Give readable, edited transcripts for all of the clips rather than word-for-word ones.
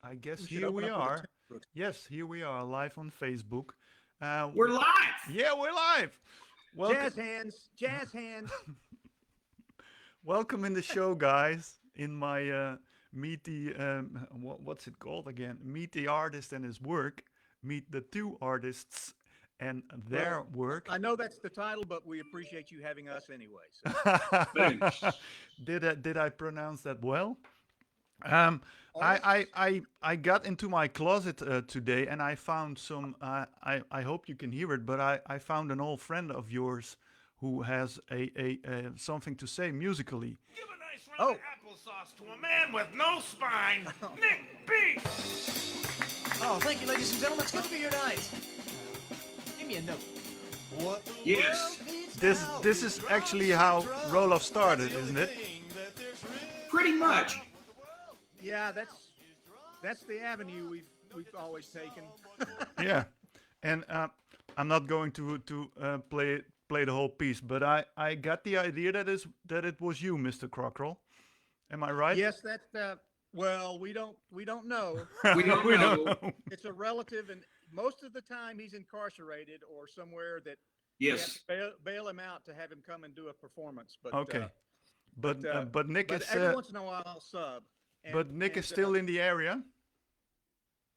I guess We should here open we up with a are. tune, Brooks. Yes, here we are live on Facebook. Uh, We're live. yeah, we're live. Jazz Welcome, hands, jazz hands. welcome in the show, guys. In my meet the what's it called again? Meet the artist and his work. Meet the two artists and their Well, work. I know that's the title, but we appreciate you having us anyway. So Thanks. Did I pronounce that well? Um, I, artists, I got into my closet today and I found some. I hope you can hear it, but I found an old friend of yours who has a something to say musically. Give a nice round oh, of applesauce to a man with no spine, Nick B. Oh, thank you, ladies and gentlemen. It's good to be here tonight. Give me a note. What the Yes. world needs This now is actually how Roloff started, isn't it? Pretty much. yeah, that's the avenue we've always taken. Yeah, and I'm not going to play the whole piece, but I got the idea that it was you, Mr. Crockrell. Am I right? Yes, that's well, we don't know. We don't We know. don't know. It's a relative, and most of the time he's incarcerated or somewhere that we have Yes. to bail him out to have him come and do a performance. But Okay, but Nick but is every once in a while I'll sub. And, but Nick is and, still in the area.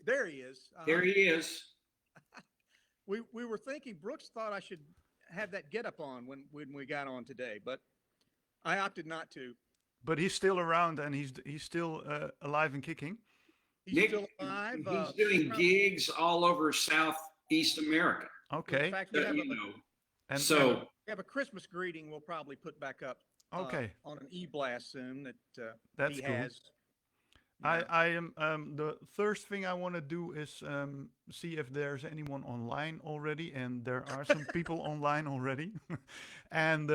there. He is. There he is. We were thinking Brooks thought I should have that get up on when we got on today, but I opted not to. But he's still around and he's still alive and kicking. He's Nick, still alive. he's doing gigs all over Southeast America. Okay. In fact, we So, have, you a, know. And So we have a Christmas greeting we'll probably put back up okay, on an e-blast soon that That's he cool. has. I am the first thing I want to do is see if there's anyone online already, and there are some people online already, and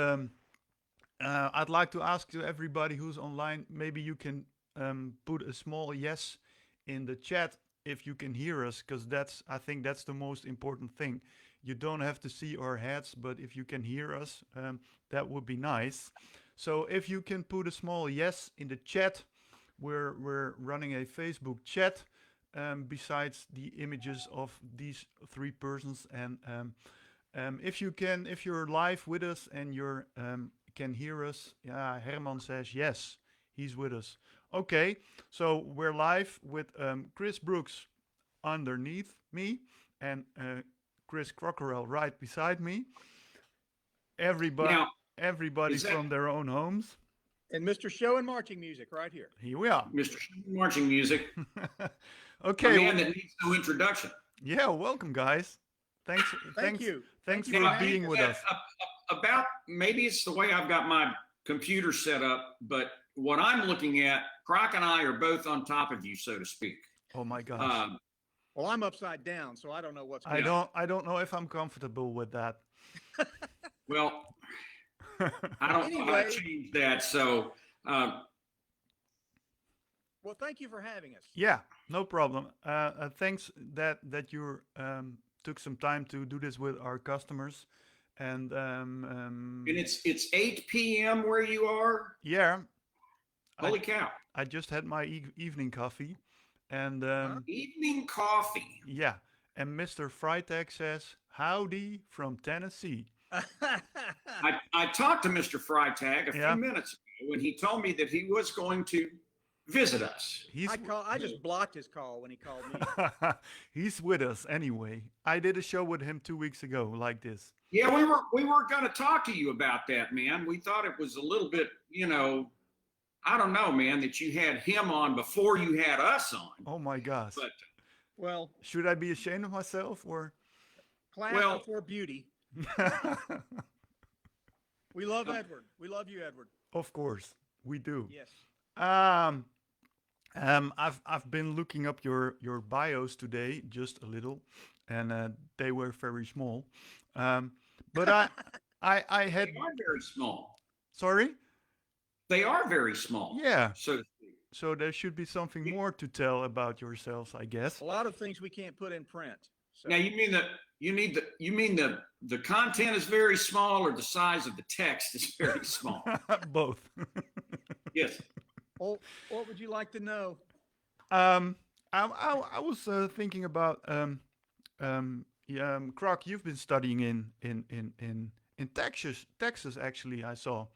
I'd like to ask to everybody who's online, maybe you can put a small yes in the chat if you can hear us, because I think that's the most important thing. You don't have to see our heads, but if you can hear us, that would be nice. So if you can put a small yes in the chat, we're running a Facebook chat besides the images of these three persons, and if you're live with us and you're can hear us, yeah, Herman says yes, he's with us. Okay, so we're live with Chris Brooks underneath me and Chris Crockarell right beside me. Everybody, now, everybody is that from their own homes. And Mr. Show and Marching Music right here. Here we are. Mr. Marching Music, a Okay. man that needs no introduction. Yeah, welcome, guys. Thanks. Thank you. Thanks Thank you for for having being us. with us. About maybe it's the way I've got my computer set up, but what I'm looking at, Croc and I are both on top of you, so to speak. Oh my gosh. Um, Well, I'm upside down, so I don't know what's I going on. don't know if I'm comfortable with that. well, I don't know how Anyway. to change that. So, Well, thank you for having us. Yeah, no problem. Thanks that you took some time to do this with our customers, and and it's 8 p.m. where you are. yeah, Holy cow! I just had my evening coffee, and Evening coffee. yeah, and Mr. Freitag says howdy from Tennessee. I talked to Mr. Freitag a Yeah. few minutes ago, and he told me that he was going to visit us. He's I just blocked his call when he called me. he's with us anyway. I did a show with him 2 weeks ago, like this. Yeah, we were going to talk to you about that, man. We thought it was a little bit, I don't know, man, that you had him on before you had us on. Oh my gosh. But Well, Should I be ashamed of myself or? class Well- before beauty. We love Edward. We love you, Edward. Of course, we do. Yes. I've been looking up your bios today just a little, and they were very small. But I had they are very small. sorry. They are very small. Yeah. So to speak. So there should be something more to tell about yourselves, I guess. A lot of things we can't put in print. So Now you mean that you mean the content is very small, or the size of the text is very small? Both. Yes. well, what would you like to know? I was thinking about yeah, Croc. You've been studying in Texas actually. I saw,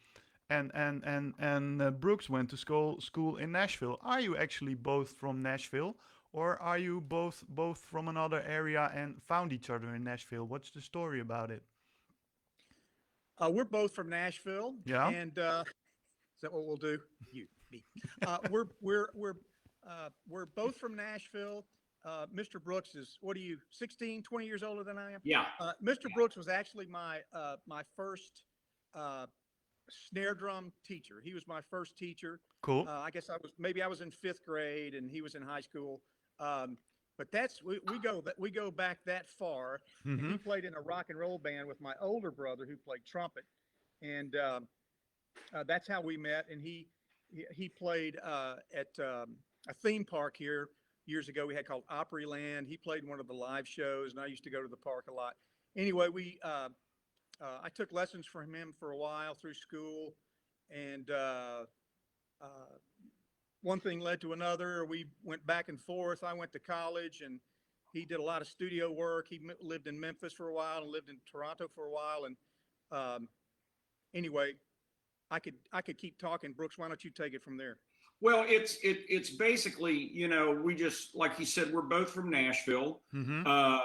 and Brooks went to school in Nashville. Are you actually both from Nashville, or are you both from another area and found each other in Nashville? What's the story about it? We're both from Nashville, Yeah. and is that what we'll do? You, me. We're both from Nashville. Mr. Brooks is, what are you, 16, 20 years older than I am? Yeah. Mr. Brooks was actually my first uh, snare drum teacher. He was my first teacher. Cool. I guess I was in fifth grade and he was in high school. Um, but we go back that far. And Mm-hmm. he played in a rock and roll band with my older brother who played trumpet, and that's how we met. And he played at a theme park here years ago we had called Opryland. He played one of the live shows, and I used to go to the park a lot. Anyway, I took lessons from him for a while through school, and uh, one thing led to another. We went back and forth. I went to college, and he did a lot of studio work. He lived in Memphis for a while and lived in Toronto for a while. And um, anyway, I could keep talking. Brooks, why don't you take it from there? Well, it's basically, we just, like you said, we're both from Nashville. Mm-hmm.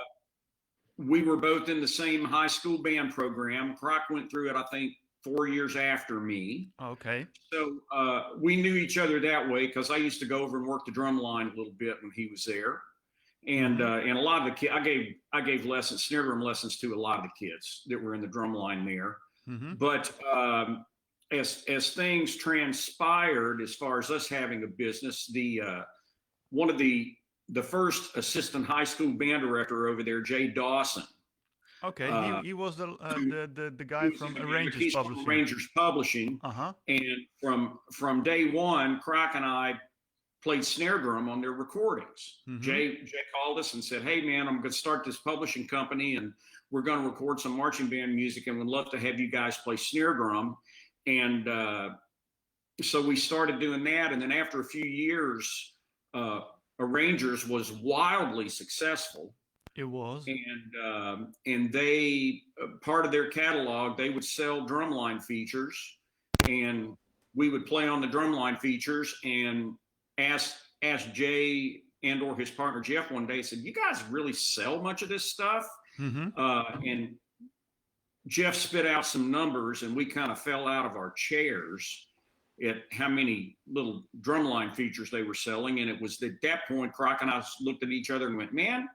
We were both in the same high school band program. Croc went through it, I think, 4 years after me. Okay. So we knew each other that way because I used to go over and work the drum line a little bit when he was there. And and a lot of the kids, I gave lessons, snare drum lessons to a lot of the kids that were in the drum line there. Mm-hmm. But as things transpired, as far as us having a business, the one of the first assistant high school band director over there, Jay Dawson. Okay. He was the guy from He's Arrangers from Publishing. Rangers Publishing. Uh-huh. And from day one, Croc and I played snare drum on their recordings. Mm-hmm. Jay called us and said, "Hey man, I'm going to start this publishing company, and we're going to record some marching band music, and would love to have you guys play snare drum." And so we started doing that, and then after a few years, Arrangers was wildly successful. It was. And they part of their catalog, they would sell drumline features, and we would play on the drumline features. And asked Jay and or his partner Jeff one day, said, "You guys really sell much of this stuff?" Mm-hmm. And Jeff spit out some numbers, and we kind of fell out of our chairs at how many little drumline features they were selling. And it was at that point, Croc and I looked at each other and went, "Man,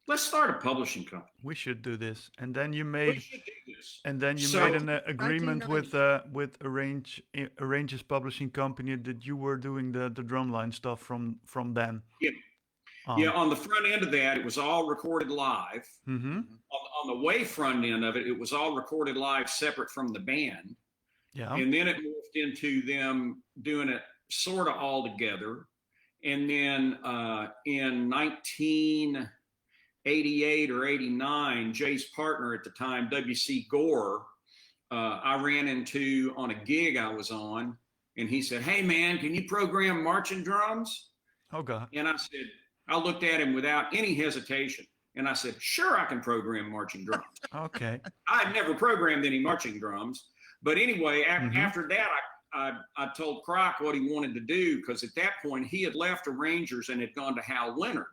let's start a publishing company. We should do this." And then you We made should do this." made an agreement with 1990. Arranger's Publishing Company that you were doing the drumline stuff from them. Yeah. Yeah, on the front end of that, it was all recorded live. Mm-hmm. On the way front end of it, it was all recorded live separate from the band. Yeah. And then it morphed into them doing it sort of all together. And then in 1988 or 89, Jay's partner at the time, W.C. Gore, I ran into on a gig I was on, and he said, "Hey man, can you program marching drums?" Oh God. And I looked at him without any hesitation, and I said, "Sure, I can program marching drums." Okay. I had never programmed any marching drums, but anyway, after that, I told Croc what he wanted to do, because at that point he had left Arrangers and had gone to Hal Leonard,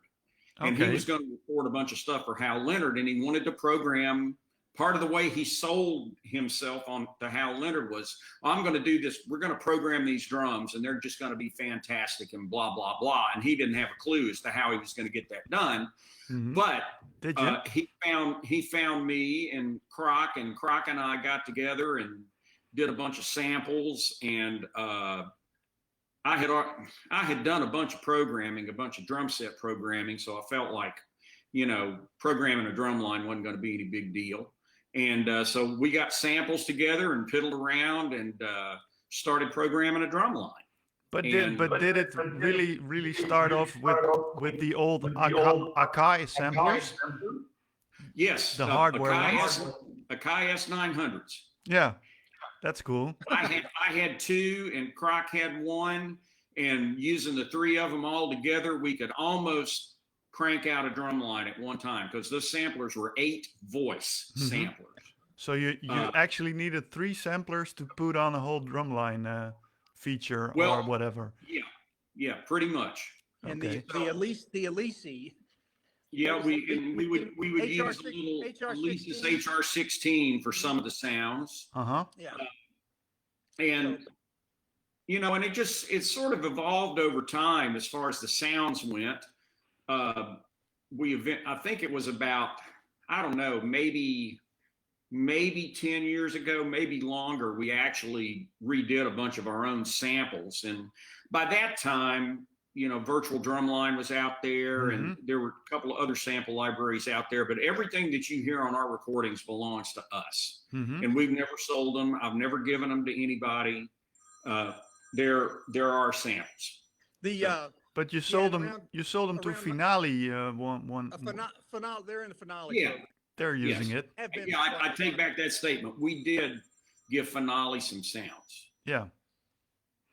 and he was going to record a bunch of stuff for Hal Leonard, and he wanted to program. Part of the way he sold himself on to Hal Leonard was, "I'm going to do this. We're going to program these drums, and they're just going to be fantastic," and blah blah blah. And he didn't have a clue as to how he was going to get that done. Mm-hmm. But Did you? he found me and Croc and I got together and did a bunch of samples. And I had done a bunch of programming, a bunch of drum set programming, so I felt like, programming a drum line wasn't going to be any big deal. And so we got samples together and piddled around and started programming a drum line. But did it really start off with the old Akai samplers? Yes, The hardware Akai S900s. Yeah, that's cool. I had two, and Croc had one, and using the three of them all together, we could almost crank out a drum line at one time because those samplers were 8 voice samplers. So you actually needed 3 samplers to put on a whole drumline feature or whatever. Yeah, pretty much. And Okay. the Elise. Yeah, we would use a little Elise's HR-16 for some of the sounds. Yeah. And and it sort of evolved over time as far as the sounds went. I think it was about, I don't know, maybe 10 years ago, maybe longer, we actually redid a bunch of our own samples. And by that time, Virtual Drumline was out there, and there were a couple of other sample libraries out there, but everything that you hear on our recordings belongs to us. And we've never sold them. I've never given them to anybody. They're our samples. But you sold them. You sold them to Finale. One. Finale. They're in the Finale. Yeah, program. They're using it. Yeah, I take back that statement. We did give Finale some sounds. Yeah.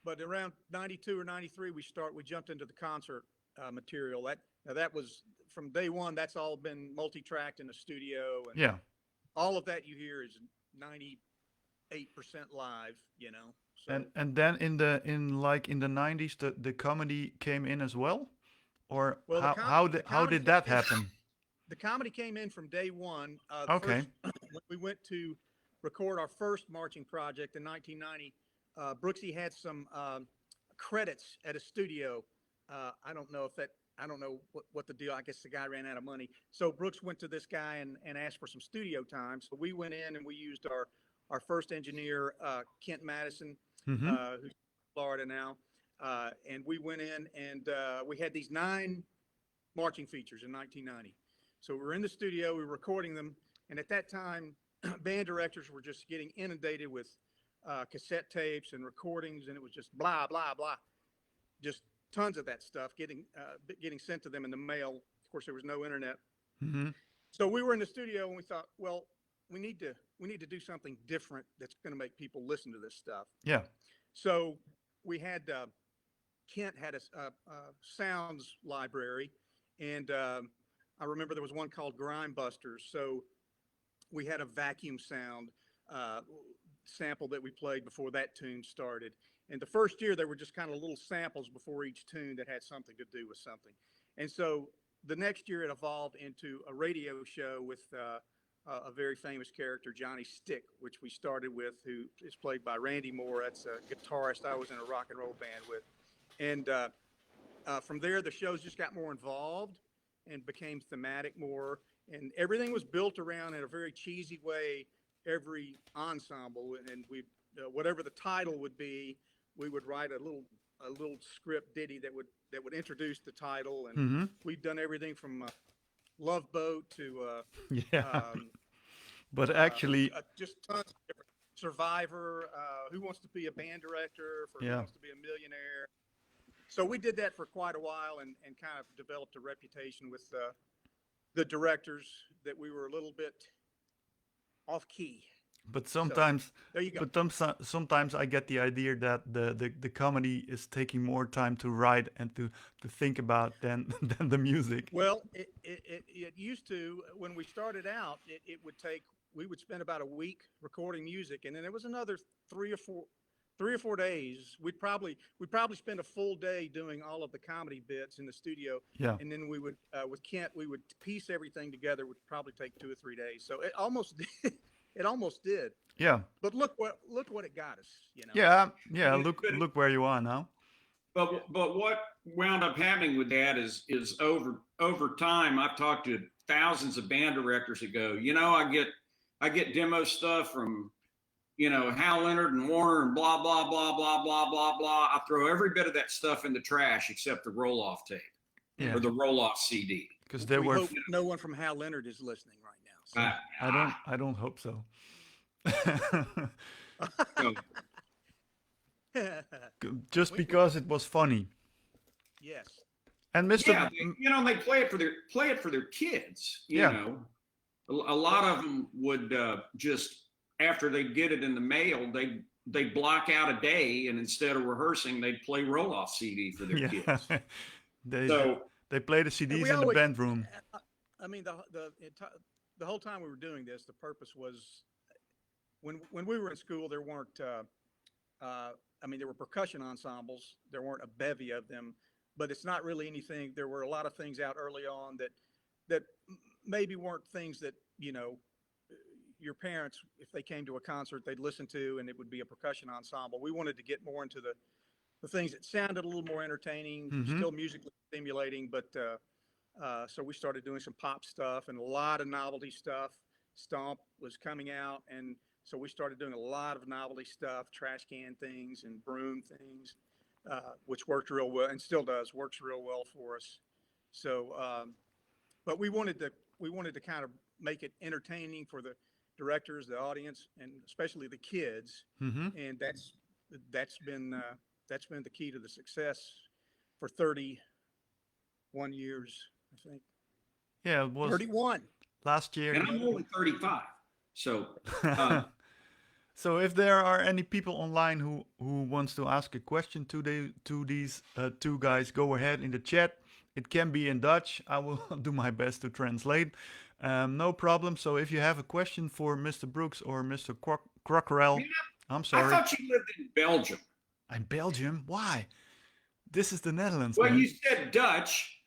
But around 92 or 93, we jumped into the concert material. That was from day one. That's all been multi-tracked in the studio. And yeah. All of that you hear is 98% live. So. And then in the 90s, the comedy came in as well, or how did that happen? The comedy came in from day one. Okay. When we went to record our first marching project in 1990. Brooksy had some credits at a studio. I don't know what the deal. I guess the guy ran out of money. So Brooks went to this guy and asked for some studio time. So we went in and we used our first engineer, Kent Madison, who's in Florida now. And we went in and we had these 9 marching features in 1990. So we were in the studio, we were recording them. And at that time, band directors were just getting inundated with cassette tapes and recordings, and it was just blah, blah, blah. Just tons of that stuff getting sent to them in the mail. Of course, there was no internet. So we were in the studio and we thought, well, we need to do something different that's going to make people listen to this stuff. Yeah. So we had Kent had a sounds library, and I remember there was one called Grime Busters. So we had a vacuum sound sample that we played before that tune started. And the first year, there were just kind of little samples before each tune that had something to do with something. And so the next year, it evolved into a radio show with a very famous character, Johnny Stick, which we started with, who is played by Randy Moore. That's a guitarist I was in a rock and roll band with. And from there, the shows just got more involved and became thematic more. And everything was built around, in a very cheesy way, every ensemble. And we, whatever the title would be, we would write a little script ditty that would introduce the title. And we've done everything from Love Boat to but actually just tons of different Survivor, Who Wants to Be a Band Director, for Who Wants to Be a Millionaire. So we did that for quite a while and kind of developed a reputation with the directors that we were a little bit off key. But sometimes, so, there you go. But sometimes I get the idea that the comedy is taking more time to write and to think about than the music. Well, it used to. When we started out, we would spend about a week recording music, and then there was another 3 or 4 days. We'd probably spend a full day doing all of the comedy bits in the studio. Yeah. And then we would with Kent, we would piece everything together. It would probably take 2 or 3 days. So it almost did. It almost did. Yeah. But look what it got us, Yeah. Look where you are now. But what wound up happening with that is over time, I've talked to thousands of band directors that go, I get demo stuff from, Hal Leonard and Warner and blah, blah, blah, blah, blah, blah, blah. I throw every bit of that stuff in the trash except the roll-off tape or the roll-off CD. Because we hope no one from Hal Leonard is listening right now. So. I don't hope so. Just because it was funny. Yes. And Mr. Yeah, they play it for their kids. You know, a lot of them would just after they get it in the mail, they'd block out a day, and instead of rehearsing, they'd play roll-off CD for their Yeah. kids. they So they play the And CDs we in the always, band room. I mean, the whole time we were doing this, the purpose was when we were in school, there weren't, I mean, there were percussion ensembles. There weren't a bevy of them, but it's not really anything. There were a lot of things out early on that maybe weren't things that, you know, your parents, if they came to a concert, they'd listen to, and it would be a percussion ensemble. We wanted to get more into the things that sounded a little more entertaining, Mm-hmm. still musically stimulating, but so we started doing some pop stuff and a lot of novelty stuff. Stomp was coming out, and so we started doing a lot of novelty stuff, trash can things and broom things, which worked real well and still does, works real well for us. So, but we wanted to kind of make it entertaining for the directors, the audience, and especially the kids. Mm-hmm. And that's been the key to the success for 31 years, I think. Yeah, it was 31. last year. and I'm only 35. So uh, So if there are any people online who wants to ask a question to these two guys, go ahead in the chat. It can be in Dutch. I will do my best to translate. No problem. So if you have a question for Mr. Brooks or Mr. Crockarell, I'm I sorry. thought you lived in Belgium. I'm Belgium. Why? This is the Netherlands, Well, man. you said Dutch.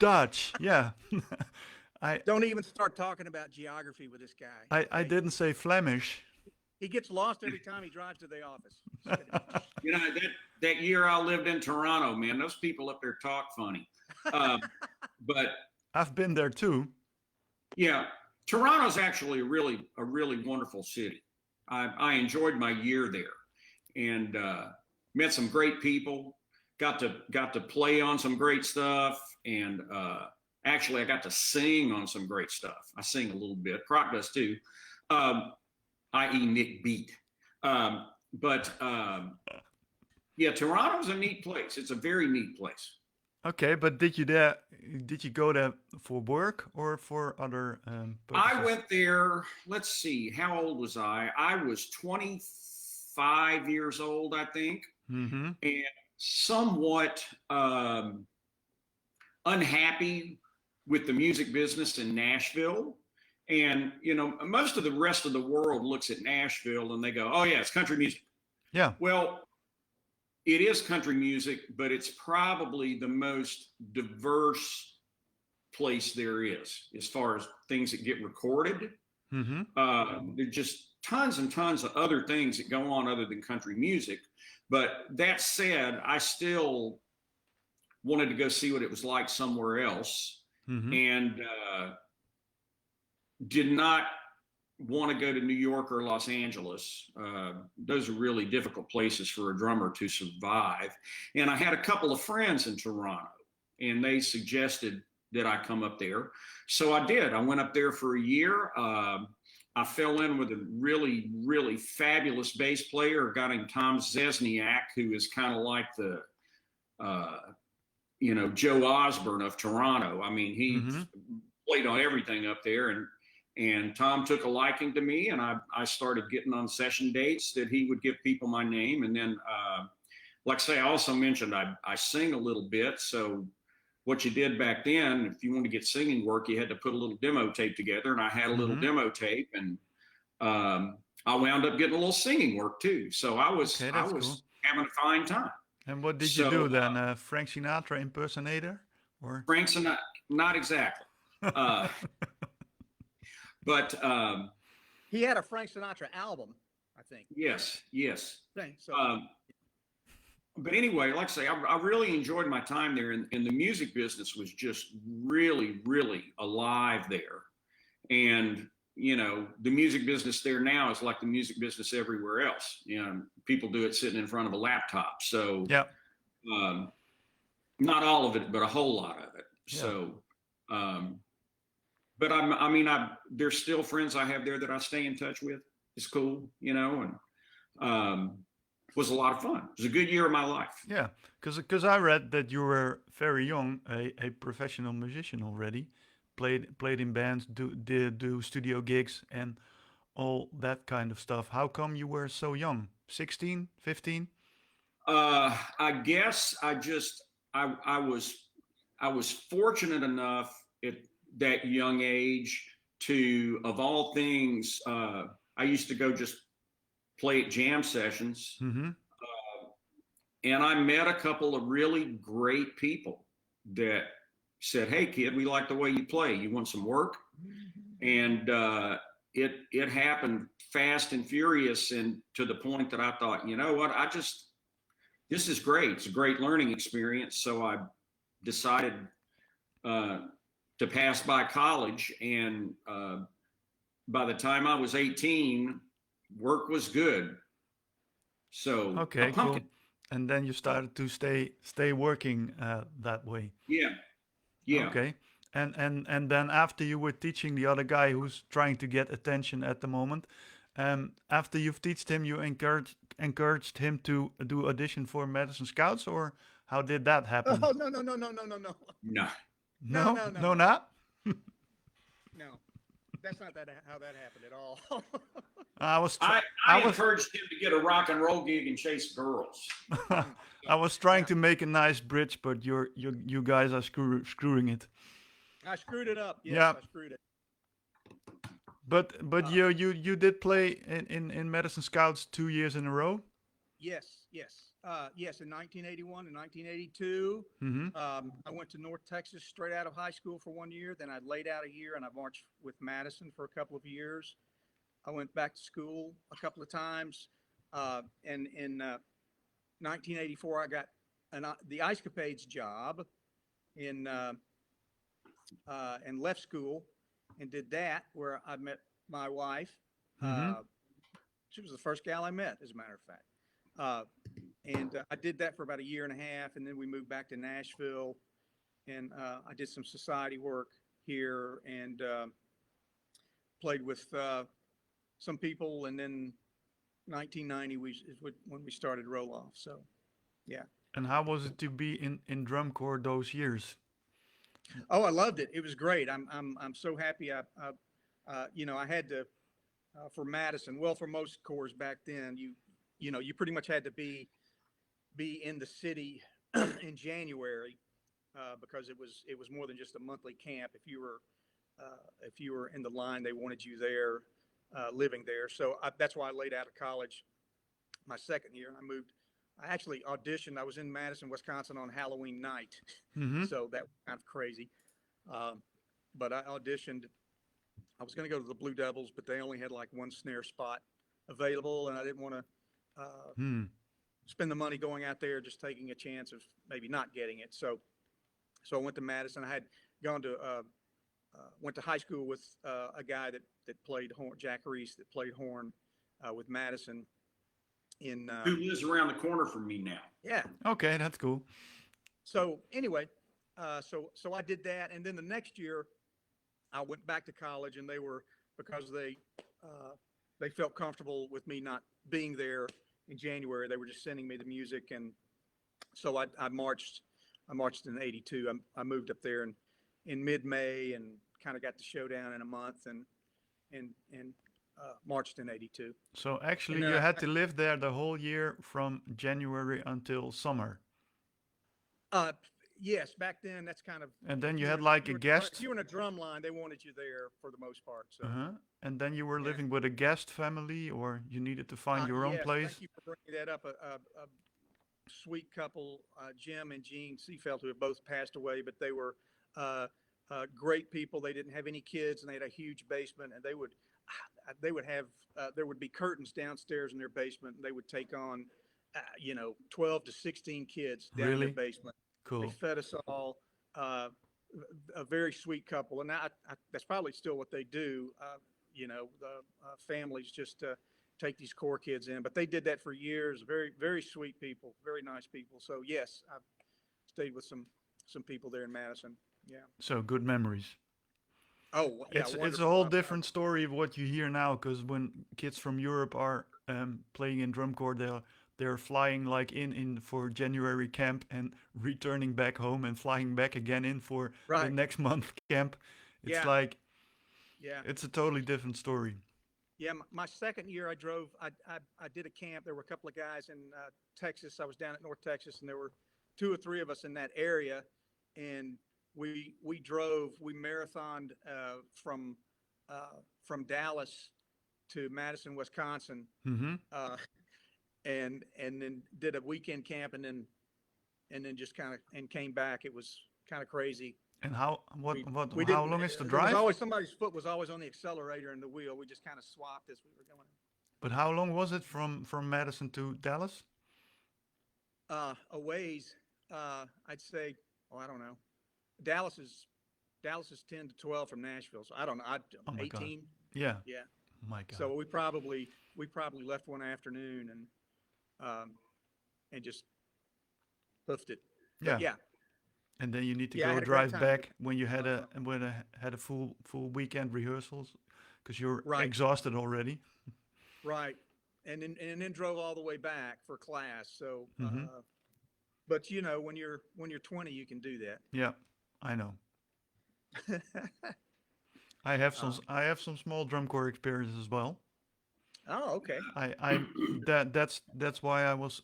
Dutch. Yeah. Don't even start talking about geography with this guy. I Okay? didn't say Flemish. He gets lost every time he drives to the office. You know, that year I lived in Toronto, man, those people up there talk funny. But I've been there too. yeah, Toronto's actually a really wonderful city. I enjoyed my year there, and met some great people. Got to play on some great stuff, and actually I got to sing on some great stuff. I sing a little bit. Croc does too, i.e. Nick Beat. But yeah, Toronto's a neat place. It's a very neat place. Okay, but did you go there for work or for other purposes? I went there, let's see, how old was I? I was 25 years old, I think, Mm-hmm. and somewhat unhappy with the music business in Nashville. And, you know, most of the rest of the world looks at Nashville and they go, oh, yeah, it's country music. Yeah. Well, it is country music, but it's probably the most diverse place there is as far as things that get recorded. Mm-hmm. There's just tons and tons of other things that go on other than country music. But that said, I still wanted to go see what it was like somewhere else, Mm-hmm. and did not want to go to New York or Los Angeles. Those are really difficult places for a drummer to survive. And I had a couple of friends in Toronto, and they suggested that I come up there. So I did. I went up there for a year. I fell in with a really, really fabulous bass player, a guy named Tom Zesniak, who is kind of like the, you know, Joe Osborne of Toronto. I mean, he Mm-hmm. played on everything up there, and Tom took a liking to me, and I started getting on session dates that he would give people my name. And then, like I say, I also mentioned I sing a little bit. So what you did back then, if you wanted to get singing work, you had to put a little demo tape together, and I had a little Mhm. demo tape, and I wound up getting a little singing work too. So I was Okay, that's cool. having a fine time. And what did So, you do then? Frank Sinatra impersonator? Or Frank Sinatra, not exactly, but He had a Frank Sinatra album, I think. yes. Okay, so But anyway, like I say, I really enjoyed my time there, and the music business was just really, really alive there. And you know, the music business there now is like the music business everywhere else. You know, people do it sitting in front of a laptop. So yeah. not all of it, but a whole lot of it. Yeah. So, but there's still friends I have there that I stay in touch with. It's cool, you know, and was a lot of fun. It was a good year of my life. Yeah, because I read that you were very young, a professional musician already, played in bands, did do studio gigs, and all that kind of stuff. How come you were so young? 16, 15? I guess I was fortunate enough at that young age to, of all things, I used to go just play at jam sessions, Mm-hmm. and I met a couple of really great people that said, "Hey, kid, we like the way you play. You want some work?" And it happened fast and furious, and to the point that I thought, you know what, this is great. It's a great learning experience. So I decided uh, to pass by college, and by the time I was 18, work was good. So a Okay, cool. pumpkin, And then you started to stay working that way. yeah, yeah. Okay. And then after you were teaching the other guy who's trying to get attention at the moment, after you've taught him, you encouraged him to do audition for Madison Scouts, or how did that happen? Oh, no, no, no, no, no, no, no, No, no, No, no, no, no, no, not. no. That's not how that happened at all. I was I I I was encouraged him to get a rock and roll gig and chase girls. I was trying Yeah, to make a nice bridge, but you guys are screwing it. I screwed it up. Yes, Yeah, I screwed it. but Uh, you did play in Madison Scouts 2 years in a row. yes, yes, yes. In 1981 and 1982, Mm-hmm. I went to North Texas straight out of high school for 1 year. Then I laid out a year, and I marched with Madison for a couple of years. I went back to school a couple of times, and in 1984, I got the Ice Capades job in and left school and did that, where I met my wife. Mm-hmm. She was the first gal I met, as a matter of fact. Uh, and I did that for about a year and a half, and then we moved back to Nashville, and I did some society work here and played with some people, and then 1990 is when we started Roll Off. So yeah. And how was it to be in drum corps those years? Oh, I loved it. It was great. I'm so happy. I had to for Madison. Well, for most corps back then, you pretty much had to be in the city in January because it was more than just a monthly camp. If you were in the line, they wanted you there, living there. So that's why I laid out of college my second year, and I moved. I actually auditioned. I was in Madison, Wisconsin on Halloween night, Mm-hmm. so that was kind of crazy. Um, but I auditioned. I was going to go to the Blue Devils, but they only had like one snare spot available, and I didn't want to Hmm. spend the money going out there just taking a chance of maybe not getting it. So I went to Madison. I had gone to went to high school with a guy that played horn, Jack Reese, that played horn with Madison in Who lives around the corner from me now? yeah. Okay, that's cool. So anyway, so I did that, and then the next year I went back to college, and because they felt comfortable with me not being there in January. They were just sending me the music, and so I marched. I marched in '82. I moved up there in mid-May and kind of got the showdown in a month, and marched in '82. So actually, And you had to live there the whole year from January until summer, uh, yes, back then that's kind of and then if you you had were like you a were if guest. you were in a drum line, they wanted you there for the most part. So Uh-huh. And then you were yeah. living with a guest family, or you needed to find your own Yes, thank place. you for bringing that up. A sweet couple, Jim and Jean Seafeld, who have both passed away, but they were uh, great people. They didn't have any kids, and they had a huge basement, and they would have there would be curtains downstairs in their basement, and they would take on 12 to 16 kids down in their Really basement. They cool. fed us all. Uh, a very sweet couple, and that's probably still what they do. The families just take these core kids in, but they did that for years. Very, very sweet people, very nice people. So yes, I've stayed with some people there in Madison. Yeah. So good memories. Oh yeah, It's a wonderful. whole different story of what you hear now, because when kids from Europe are playing in drum corps, they're flying like in for January camp and returning back home and flying back again in for the Right. next month camp. It's Yeah. like Yeah. it's a totally different story. Yeah, my second year I drove. I did a camp. There were a couple of guys in Texas. I was down at North Texas, and there were two or three of us in that area, and we drove. We marathoned from Dallas to Madison, Wisconsin, Mm-hmm. uh, and then did a weekend camp, and then just kind of and came back. It was kind of crazy. And how We what we how didn't. long is the There was drive? always somebody's foot was always on the accelerator and the wheel. We just kind of swapped as we were going. But how long was it from Madison to Dallas? A ways. I'd say. Oh, I don't know. Dallas is Dallas is 10 to 12 from Nashville. So I don't know. Oh my God. 18. Yeah. Yeah. My God. So we probably left one afternoon and just hoofed it. But Yeah. yeah. And then you need to Yeah, I go had a great drive time. back when you had had a full weekend rehearsals because you're Right. exhausted already. Right. And then drove all the way back for class. So, Mhm. but you know, when you're 20, you can do that. Yeah, I know. I have some Um, I have some small drum corps experience as well. oh, okay. I that's why I was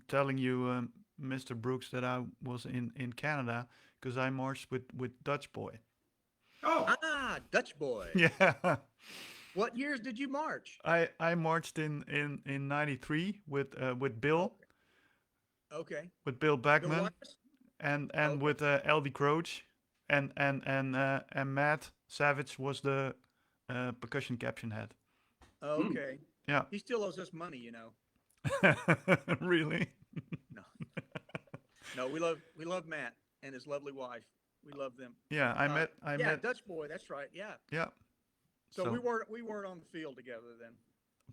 telling you, Mr. Brooks, that I was in Canada because I marched with Dutch Boy. Oh, Dutch boy. Yeah, What years did you march? I marched in '93 with Bill Okay. with Bill The Backman Wires? and Okay. with LD Crouch and Matt Savage was the percussion caption head. Okay. Yeah, He still owes us money, you know. really. No, no, we love Matt and his lovely wife. We love them. Yeah, I Yeah, met. Dutch boy. That's right. Yeah. Yeah, So, so we weren't on the field together then.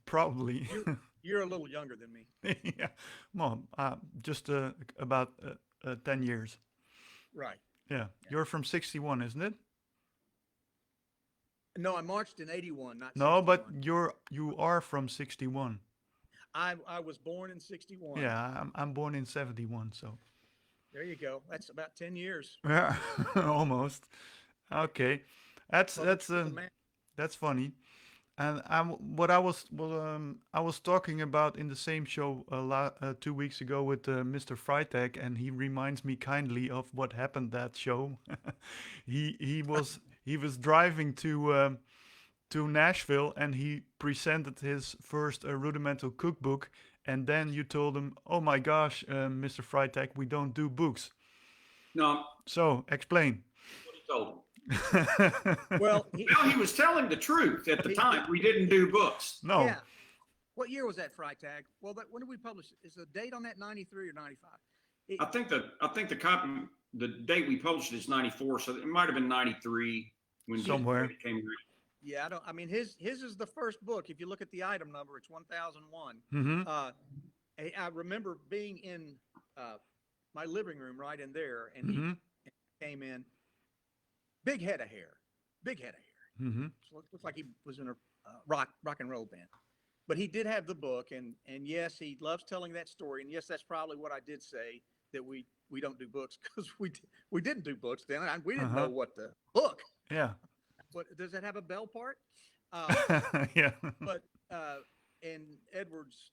probably. You're a little younger than me. Yeah, Mom, just about 10 years. Right. Yeah, you're from 61, isn't it? No, I marched in 81, not No, but 61. you are from 61. I was born in 61. Yeah, I'm born in 71, so There you go. That's about 10 years. yeah, almost. Okay, that's Well, that's the uh, man- that's funny. And I was talking about in the same show 2 weeks ago with Mr. Freitag, and he reminds me kindly of what happened that show. He was driving to Nashville, and he presented his first rudimental cookbook, and then you told him, "Oh my gosh, Mr. Freitag, we don't do books." no, So explain. what he told him. Well, Well, he was telling the truth at the time. We didn't do books. No. yeah. What year was that Freitag? Well, when did we publish it? Is the date on that 93 or 95? I think the date we published is 94, so it might have been 93 when Somewhere. it came out. Yeah, I mean his is the first book. If you look at the item number, it's 1001. Mm-hmm. I remember being in my living room right in there, and Mm-hmm. he came in, big head of hair, big head of hair. Mm-hmm. So it looked like he was in a rock and roll band. But he did have the book, and yes, he loves telling that story. And yes, that's probably what I did say, that we don't do books, because we didn't do books then. We didn't know what the book. Yeah. What does that have a bell part? Yeah. But in Edward's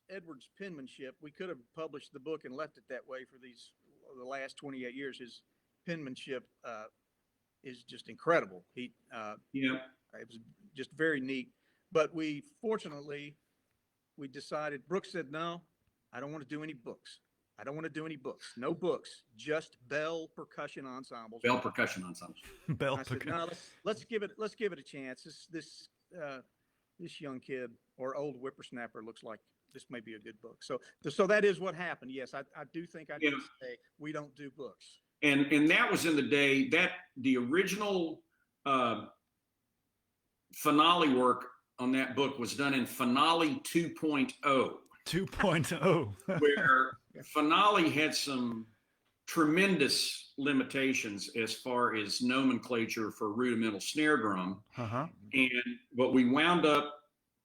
penmanship, we could have published the book and left it that way for the last 28 years. His penmanship is just incredible. Yeah. It was just very neat. But fortunately we decided. Brooks said, "No, I don't want to do any books. I don't want to do any books. No books. Just bell percussion ensembles." Bell percussion ensemble. Bell I said, percussion. "No, let's give it a chance. This young kid or old whippersnapper looks like this may be a good book." So that is what happened. Yes, I do think I did say we don't do books. And that was in the day that the original finale work on that book was done in Finale 2.0, 2.0. where Finale had some tremendous limitations as far as nomenclature for rudimental snare drum. Uh-huh. But we wound up,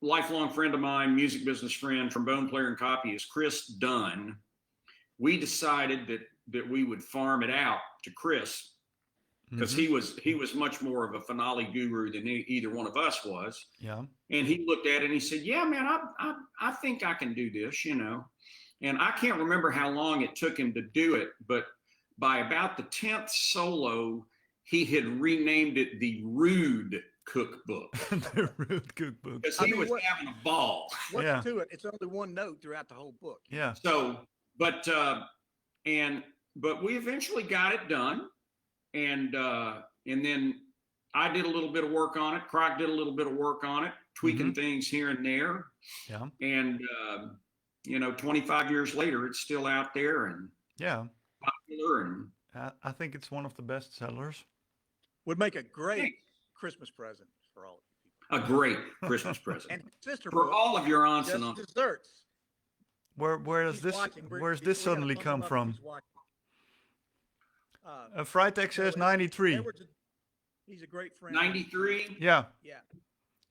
lifelong friend of mine, music business friend, trombone player and copyist, Chris Dunn. We decided that we would farm it out to Chris. because he was much more of a finale guru than either one of us was. Yeah. And he looked at it and he said, "Yeah, man, I think I can do this, you know." And I can't remember how long it took him to do it, but by about the 10th solo, he had renamed it the Rude Cookbook. The Rude Cookbook. Because he was having a ball. What's to it? It's only one note throughout the whole book. Yeah. So, but we eventually got it done, and then I did a little bit of work on it. Croc did a little bit of work on it, tweaking things here and there. Yeah. And 25 years later, it's still out there and popular. And I think it's one of the best sellers. Would make a great Christmas present for all of you. a great Christmas present And sister for book, all of your aunts just and uncles. desserts. Where does He's this watching. where's We this gotta suddenly pump come him up. from? He's watching. Freitag says 93. He's a great friend. 93. Yeah, Yeah.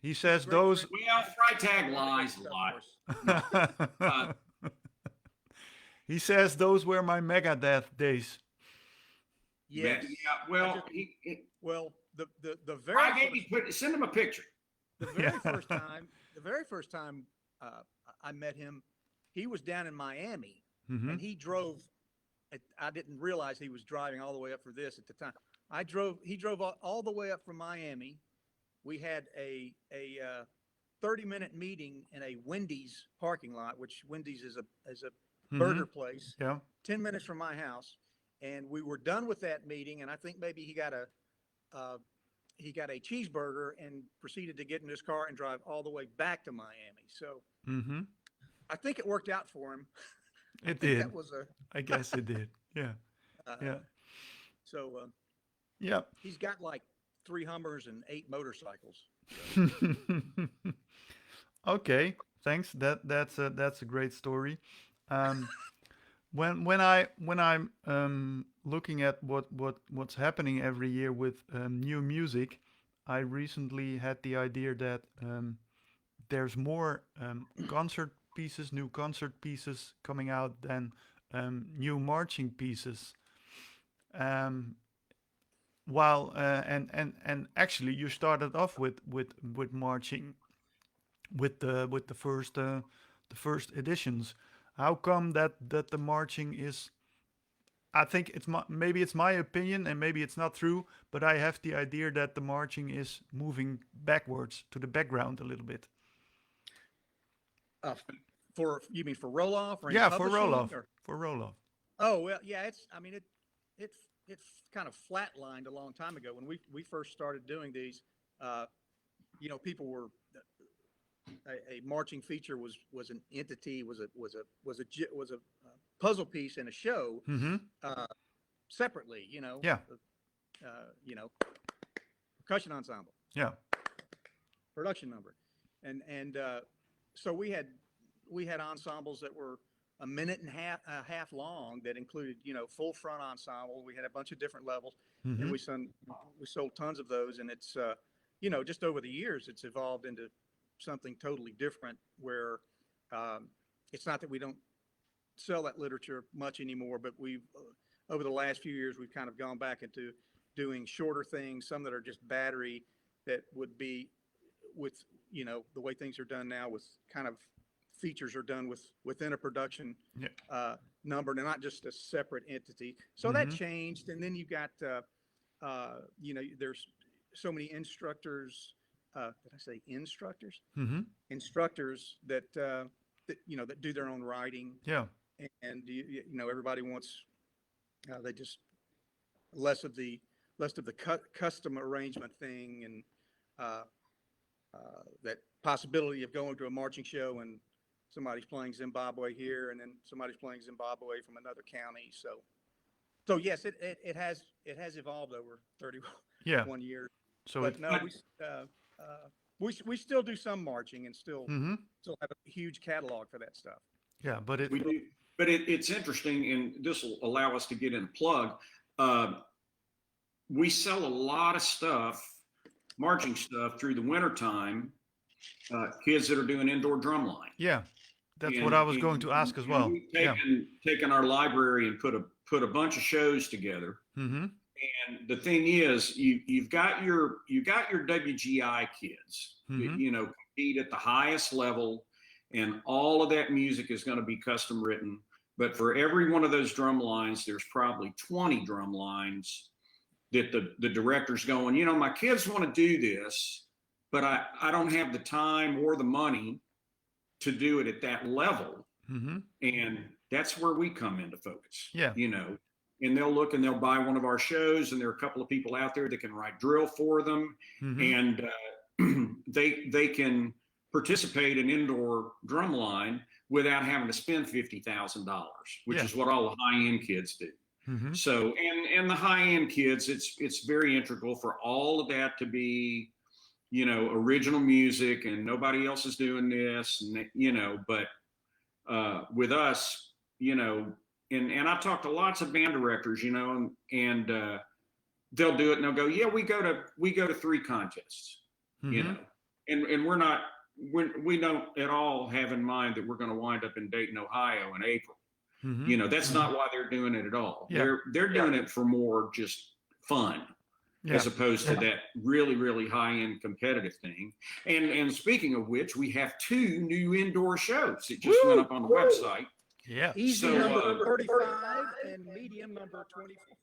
he says Great those. friend. Well, Freitag lies a lot. He says those were my Megadeth days. Yes. Yeah. Well, Well, the I gave you send him a picture. the very Yeah. first time I met him, he was down in Miami Mhm. and he drove. I didn't realize he was driving all the way up for this at the time. He drove all the way up from Miami. We had a 30-minute meeting in a Wendy's parking lot, which Wendy's is a burger place, Yeah. 10 minutes from my house. And we were done with that meeting. And I think maybe he got a cheeseburger and proceeded to get in his car and drive all the way back to Miami. So Mm-hmm. I think it worked out for him. It I think did. That was I guess it did. Yeah. Yeah. So Yeah. he's got like 3 Hummers and 8 motorcycles. Okay. Thanks. That's a great story. When I'm looking at what's happening every year with new music, I recently had the idea that there's more new concert pieces coming out than new marching pieces. While and actually you started off with marching with the first editions. How come that the marching is? I think maybe it's my opinion and maybe it's not true, but I have the idea that the marching is moving backwards to the background a little bit. You mean for roll-off? Or in Yeah, for publishing, roll-off. or- For roll-off. Oh, well, yeah, it's kind of flatlined a long time ago. When we first started doing these, people were, a marching feature was an entity, was a puzzle piece in a show, Mm-hmm. separately, Yeah. Percussion ensemble, Yeah. production number. And so we had ensembles that were a minute and a half long that included, full front ensemble. We had a bunch of different levels, Mm-hmm. and we sold tons of those. And it's, just over the years, it's evolved into something totally different where it's not that we don't sell that literature much anymore, but we've, over the last few years, we've kind of gone back into doing shorter things, some that are just battery that would be with, the way things are done now with kind of features are done within a production number and not just a separate entity. So that changed. And then you've got, there's so many instructors. Did I say instructors? Mm-hmm. Instructors that that do their own writing. Yeah. And everybody wants they just less of the custom arrangement thing and that possibility of going to a marching show and somebody's playing Zimbabwe here and then somebody's playing Zimbabwe from another county. So yes, it has evolved over 31 years. So But no, we still do some marching and still have a huge catalog for that stuff. yeah, but We do, but it's interesting, and this will allow us to get in a plug. We sell a lot of stuff, marching stuff, through the wintertime. Kids that are doing indoor drumline. yeah, that's what I was going to ask as well. We've Yeah. taken our library and put a bunch of shows together. Mm-hmm. And the thing is, you've got your WGI kids that, Mhm. you know, compete at the highest level, and all of that music is going to be custom written. But for every one of those drum lines, there's probably 20 drum lines that the director's going, you know, my kids want to do this, but I don't have the time or the money to do it at that level. Mhm. And that's where we come into focus, Yeah. you know. And they'll look and they'll buy one of our shows, and there are a couple of people out there that can write drill for them, Mhm. and they can participate in indoor drumline without having to spend $50,000, which Yeah. is what all the high end kids do. Mhm. So, and the high end kids, it's very integral for all of that to be, you know, original music, and nobody else is doing this, and you know, but with us, you know, and I talk to lots of band directors, you know, and they'll do it and they'll go, yeah, we go to 3 contests, you Mhm. know, and we don't at all have in mind that we're going to wind up in Dayton, Ohio in April. Mhm. You know, that's not why they're doing it at all. Yeah. They're doing it for more just fun, Yeah. as opposed to that really high end competitive thing. And speaking of which, we have 2 new indoor shows that just went up on the website. Yeah. Easy So, number 35 and medium number 24.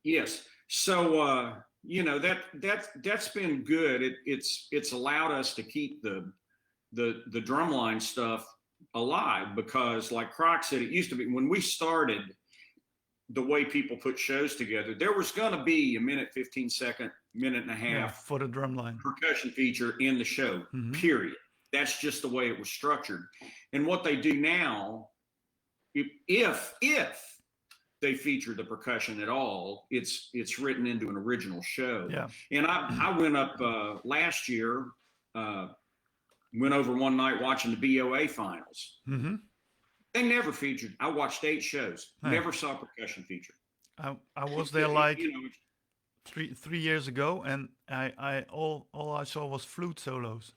Yes. So you know, that's been good. It's allowed us to keep the drumline stuff alive, because like Croc said, it used to be when we started, the way people put shows together, there was going to be a minute 15-second, minute and a Yeah. half For the drum line. percussion feature in the show. Mhm. Period. That's just the way it was structured. And what they do now, if they feature the percussion at all, it's written into an original show. Yeah. And I went up last year, went over one night watching the BOA finals. Mhm. They never featured. I watched 8 shows, Hey. never saw percussion feature. I was there like You know, three years ago, and I all I saw was flute solos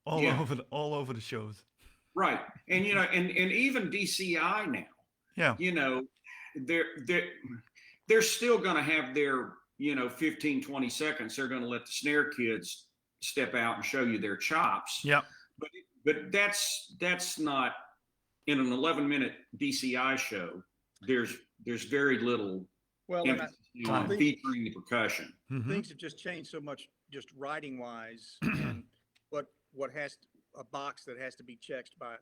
Yeah. all over the shows. right. And you know, and even DCI now, Yeah. you know, they're still going to have their, you know, 15, 20 seconds. They're going to let the snare kids step out and show you their chops. Yeah. But that's not in an 11-minute DCI show. There's very little Well, and emphasis on think- featuring the percussion. Mhm. things have just changed so much, just writing wise, and what has a box that has to be checked by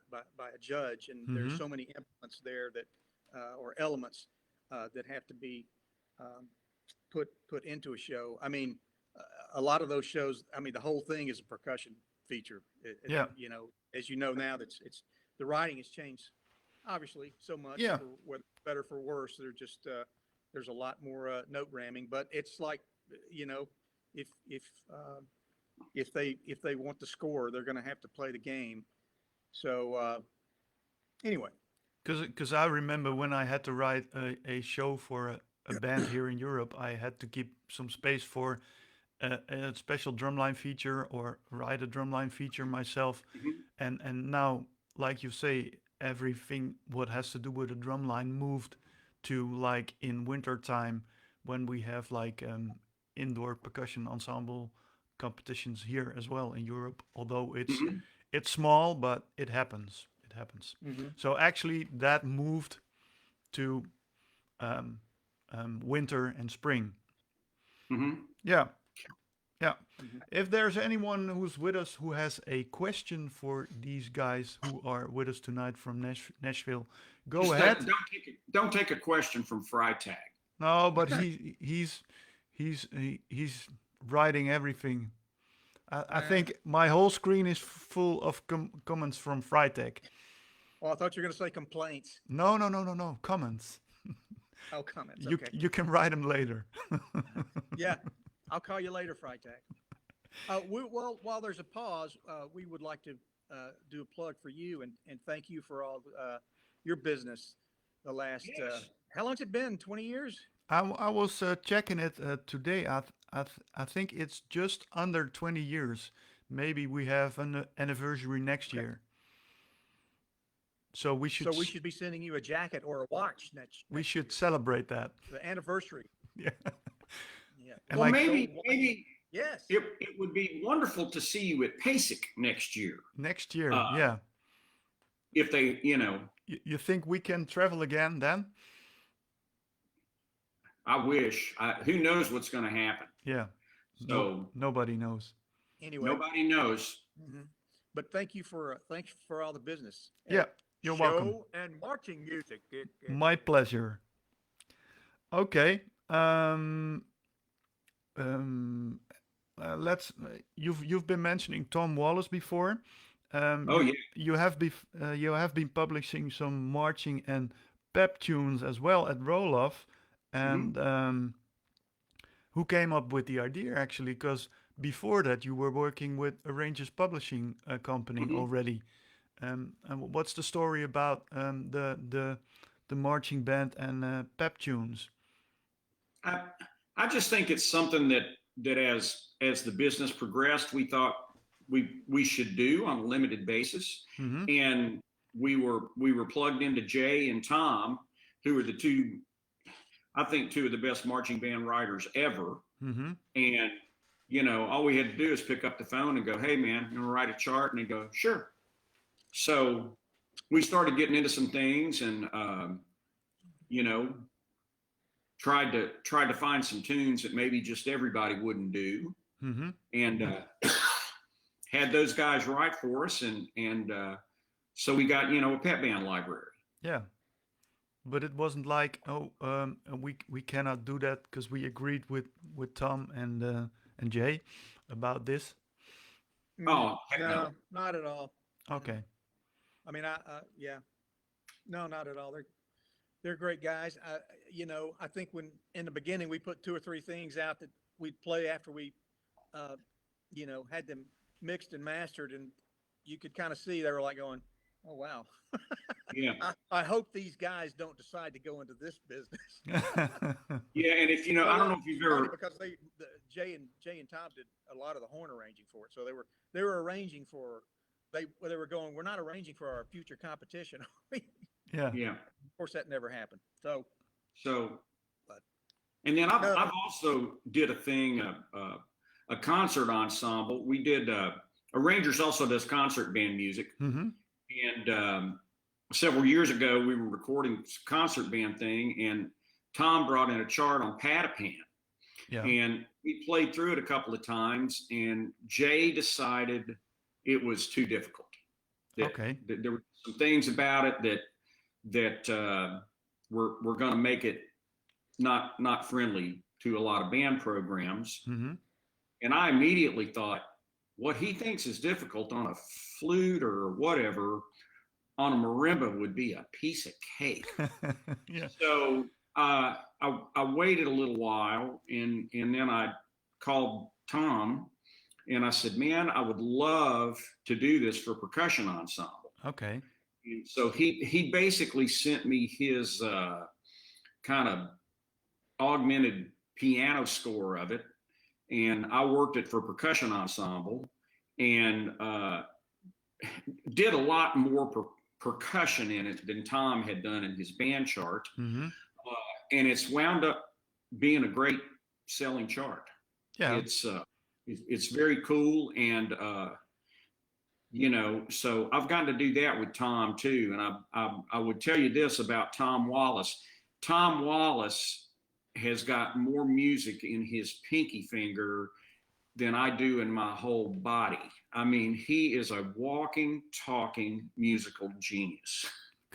a judge, and there's Mhm. so many implements there that or elements that have to be put into a show. I mean, a lot of those shows. I mean, the whole thing is a percussion feature. Yeah. You know, as you know now, it's the writing has changed obviously so much. Yeah. For whether better for worse, they're just there's a lot more note ramming, but it's like, you know, if if they want to score, they're going to have to play the game. So anyway, Because I remember when I had to write a show for a band here in Europe, I had to keep some space for a special drumline feature or write a drumline feature myself. Mhm. And now, like you say, everything what has to do with the drumline moved to like in winter time when we have like indoor percussion ensemble competitions here as well in Europe. Although Mhm. it's small, but it happens. It happens. Mhm. So actually, that moved to um, winter and spring. Mhm. Yeah, yeah. Mhm. If there's anyone who's with us who has a question for these guys who are with us tonight from Nashville, go Just ahead. don't take a question from Freitag. No, but he's writing everything. I think my whole screen is full of comments from Freitag. Oh, I thought you were going to say complaints. No. Comments. Oh, comments. You Okay. you can write them later. Yeah, I'll call you later, Freitag. Well, while there's a pause, we would like to do a plug for you and thank you for all your business the last, Yes. how long's it been? 20 years? I was checking it today. I think it's just under 20 years. Maybe we have an anniversary next year. So we should So we should be sending you a jacket or a watch next we next should year. celebrate that. The anniversary. Yeah. And Well, like maybe Yes. it would be wonderful to see you at PASIC next year. next year, Uh, yeah. if they, you know, You think we can travel again then? I wish. Who knows what's going to happen? Yeah. No, So nobody knows. Anyway, nobody knows. but thanks for all the business. Yeah, you're welcome. Show and marching music. My pleasure. Okay. Um, let's. You've been mentioning Tom Wallace before. Oh yeah. You have been publishing some marching and pep tunes as well at Roloff, and who came up with the idea actually? Because before that you were working with a Rangers publishing company already. And what's the story about the marching band and pep tunes? I just think it's something that as the business progressed, we thought we should do on a limited basis, and we were plugged into Jay and Tom, who are two of the best marching band writers ever, and you know all we had to do is pick up the phone and go, hey man, you want to write a chart? And they go, sure. So we started getting into some things, and you know, tried to find some tunes that maybe just everybody wouldn't do, and had those guys write for us, and so we got, you know, a pep band library. Yeah, but it wasn't like, oh, we cannot do that because we agreed with Tom and Jay about this. Oh heck no. No, not at all. Okay. I mean, yeah, no, not at all. They're great guys. You know, I think when in the beginning we put 2 or 3 things out that we'd play after we, you know, had them mixed and mastered, and you could kind of see they were like going, "Oh wow." Yeah. I hope these guys don't decide to go into this business. Yeah, and if you know, I don't know if you've ever. Because Jay and Tom did a lot of the horn arranging for it, so they were arranging for. They were going, we're not arranging for our future competition. Yeah. Yeah. Of course, that never happened. So, but and then I've also did a thing, a concert ensemble. We did, Rangers also does concert band music. And several years ago, we were recording this concert band thing, and Tom brought in a chart on Patapan. Yeah. And we played through it a couple of times, and Jay decided it was too difficult. Okay. There were some things about it that were going to make it not friendly to a lot of band programs. And I immediately thought, what he thinks is difficult on a flute or whatever, on a marimba would be a piece of cake. Yeah. So I waited a little while, and then I called Tom. And I said, man, I would love to do this for percussion ensemble. Okay. And so he basically sent me his kind of augmented piano score of it. And I worked it for percussion ensemble, and did a lot more percussion in it than Tom had done in his band chart. And it's wound up being a great selling chart. Yeah. It's very cool, and you know, so I've gotten to do that with Tom too. And I would tell you this about Tom Wallace. Tom Wallace has got more music in his pinky finger than I do in my whole body. I mean, he is a walking, talking musical genius.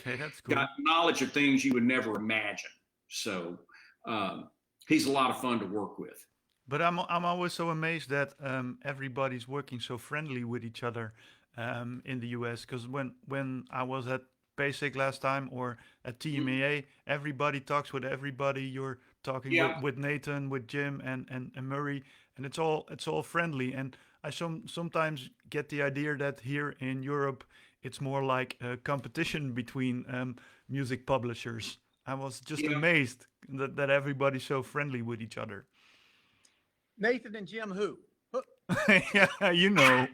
Okay, that's cool. Got knowledge of things you would never imagine. So he's a lot of fun to work with. But I'm always so amazed that everybody's working so friendly with each other in the US. Because when I was at Basic last time or at TMAA, everybody talks with everybody. You're talking with Nathan, with Jim, and Murray, and it's all friendly. And I sometimes get the idea that here in Europe, it's more like a competition between music publishers. I was just amazed that everybody's so friendly with each other. Nathan and Jim, who? Yeah, you know.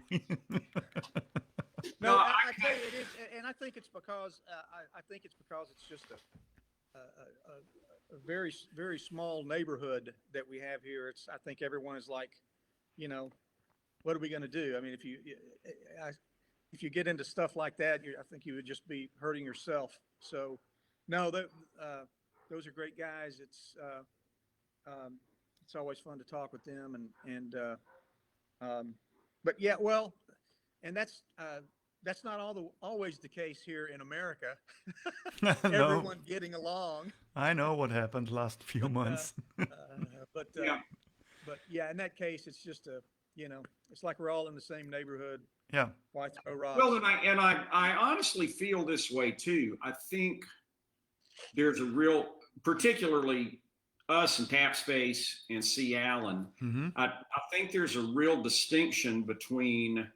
No, I tell you, it is, and I think it's because it's just a very very small neighborhood that we have here. It's I think everyone is like, you know, what are we going to do? I mean, I, if you get into stuff like that, I think you would just be hurting yourself. So, no, those are great guys. It's always fun to talk with them, but yeah, well, and that's not always the case here in America. No, Everyone getting along, I know what happened last few but months. but Yeah. but yeah, in that case, it's just it's like we're all in the same neighborhood. Yeah. Why throw rocks? Well, and I honestly feel this way too. I think there's a real, particularly us and Tap Space and C. Allen. Mm-hmm. I think there's a real distinction between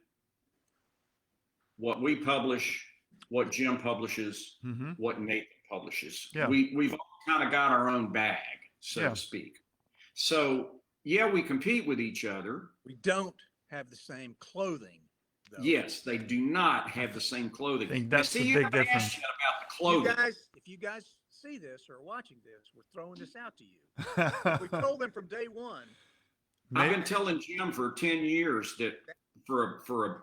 what we publish, what Jim publishes, Mm-hmm. what Nathan publishes. Yeah. We've all kind of got our own bag, so Yeah. to speak. So yeah, we compete with each other. We don't have the same clothing, though. Yes, they do not have the same clothing. I think Now, that's see, the you big haven't difference. asked yet about the You clothing. if you guys see this or watching this, we're throwing this out to you. We told them from day one. I've been telling Jim for 10 years that for a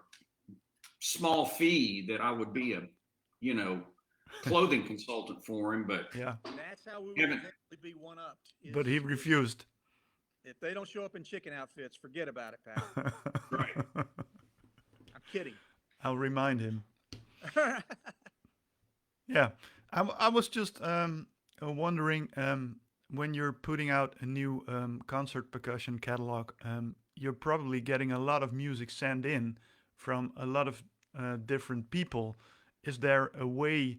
small fee that I would be a, clothing consultant for him, but Yeah, That's how we would Haven't- eventually be one upped. but he refused. If they don't show up in chicken outfits, forget about it, pal. right. I'm kidding. I'll remind him. Yeah, I was just wondering, when you're putting out a new concert percussion catalog, you're probably getting a lot of music sent in from a lot of different people. Is there a way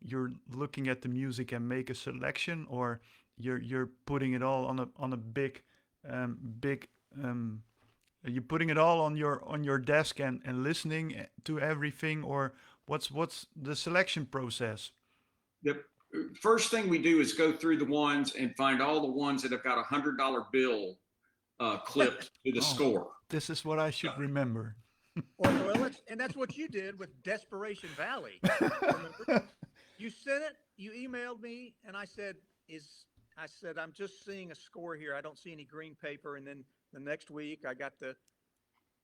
you're looking at the music and make a selection, or you're putting it all on a big you're putting it all on your desk and listening to everything, or what's the selection process? The first thing we do is go through the ones and find all the ones that have got $100 bill clipped to the Oh. score. This is what I should remember. And that's what you did with Desperation Valley. Remember? You sent it, you emailed me, and I said, I'm just seeing a score here. I don't see any green paper. And then the next week I got the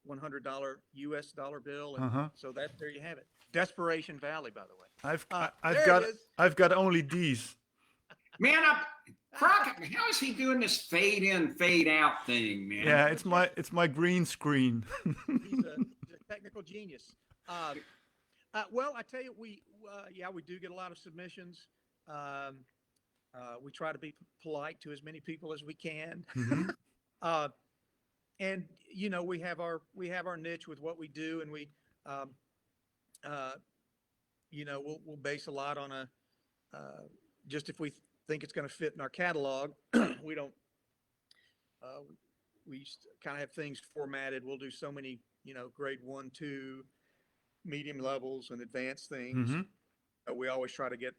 $100 US dollar bill. And Uh-huh. so there you have it. Desperation Valley, by the way. I've there got it is. I've got only these. Man, Crockett, how is he doing this fade in, fade out thing, man? Yeah, it's my green screen. He's a technical genius. Well, I tell you, we do get a lot of submissions. We try to be polite to as many people as we can. Mhm. And we have our niche with what we do, and we we'll base a lot on just if we think it's going to fit in our catalog. We don't we kind of have things formatted. We'll do so many grade 1, 2, medium levels, and advanced things. Mhm. We always try to get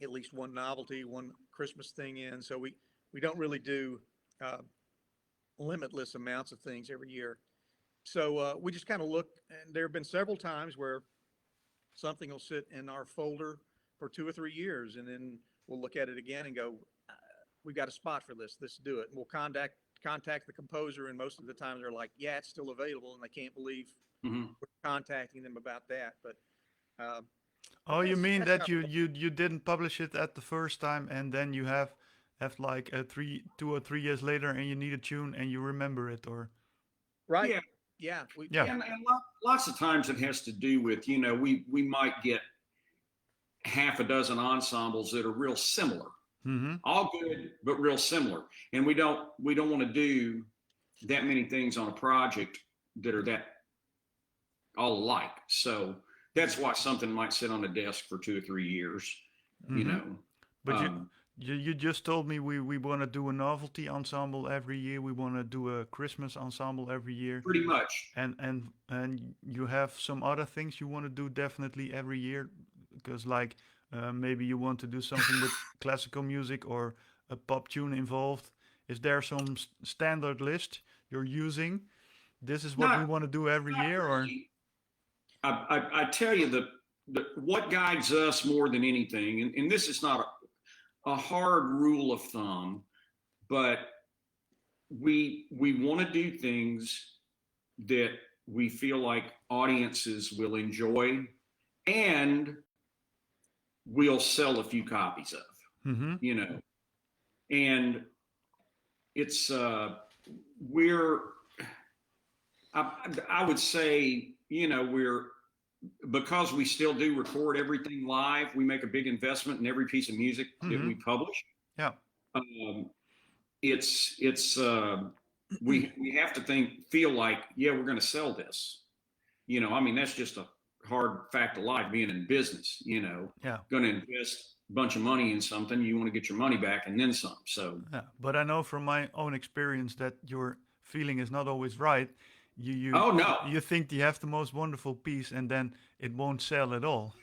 at least one novelty, one Christmas thing in. So we don't really do limitless amounts of things every year. So we just kind of look, and there have been several times where something will sit in our folder for 2 or 3 years, and then we'll look at it again and go, we've got a spot for this. Let's do it. And we'll contact the composer, and most of the time they're like, yeah, it's still available, and they can't believe Mhm. we're contacting them about that. But Oh, you that's- mean that's that how- you didn't publish it at the first time, and then you have like 2 or 3 years later, and you need a tune, and you remember it, or right? Yeah. Yeah. Yeah. And lots of times it has to do with, we might get half a dozen ensembles that are real similar, mm-hmm. all good, but real similar. And we don't want to do that many things on a project that are that all alike. So that's why something might sit on the desk for 2 or 3 years, Mhm. But Um, you just told me we want to do a novelty ensemble every year. We want to do a Christmas ensemble every year, pretty much. and you have some other things you want to do definitely every year, because like maybe you want to do something with classical music or a pop tune involved. Is there some standard list you're using? This is what we Not- want to do every Not year, or really. I tell you what guides us more than anything, and this is not a hard rule of thumb, but we want to do things that we feel like audiences will enjoy and we'll sell a few copies of, Mm-hmm. you know. And it's we're I would say, you know, we're because we still do record everything live, we make a big investment in every piece of music that we publish. Yeah. Um, it's we have to feel like, yeah, we're going to sell this. You know, I mean, that's just a hard fact of life being in business. You know, Yeah. going to invest a bunch of money in something, you want to get your money back and then some. So Yeah. But I know from my own experience that your feeling is not always right. oh no, You think you have the most wonderful piece, and then it won't sell at all.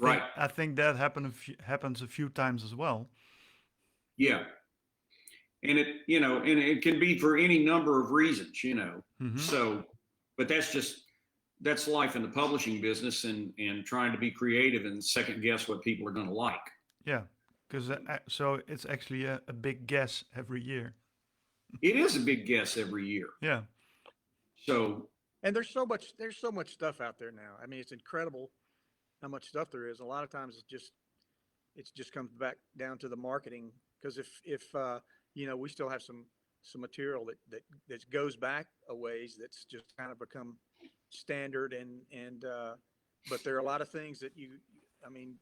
right, I think that happens a few times as well. yeah. And it, you know, and it can be for any number of reasons, you know. Mm-hmm. So, but that's life in the publishing business, and trying to be creative and second guess what people are going to like. Yeah, because so it's actually a big guess every year. It is a big guess every year. Yeah. So, And there's so much stuff out there now. I mean, it's incredible how much stuff there is. A lot of times it just comes back down to the marketing, because if we still have some material that goes back a ways, that's just kind of become standard, and but there are a lot of things that I mean,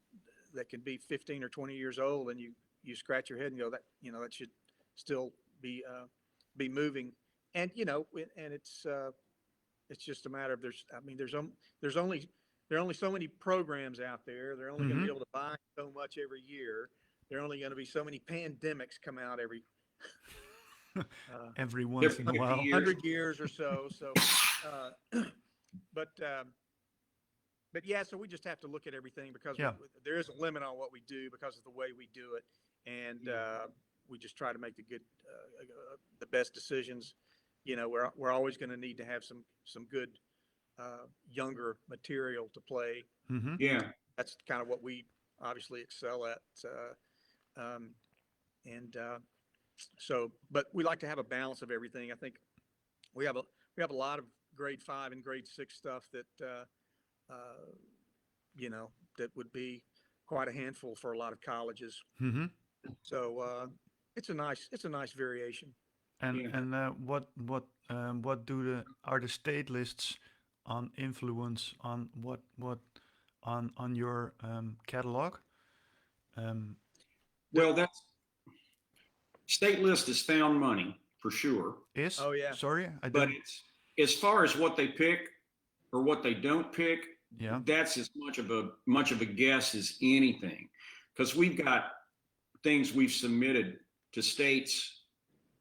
that can be 15 or 20 years old, and you scratch your head and go, that should still be moving. And and it's just a matter of, there's only there are only so many programs out there. They're only going to Mm-hmm. be able to buy so much every year. There are only going to be so many pandemics come out every Every once in a 50 while. years. 100 years or so. So, but yeah, so we just have to look at everything, because Yeah. there is a limit on what we do because of the way we do it, and we just try to make the best decisions. We're always going to need to have some good younger material to play. Mm-hmm. Yeah. That's kind of what we obviously excel at. And so, but we like to have a balance of everything. I think we have a lot of grade 5 and grade 6 stuff that that would be quite a handful for a lot of colleges. Mm-hmm. So it's a nice variation. And Yeah. and what are the state lists on influence on what on your catalog? Um, Well, that's state list is found money for sure, is Oh yeah. sorry, I but didn't. it's as far as what they pick or what they don't pick, Yeah. that's as much of a guess as anything, because we've got things we've submitted to states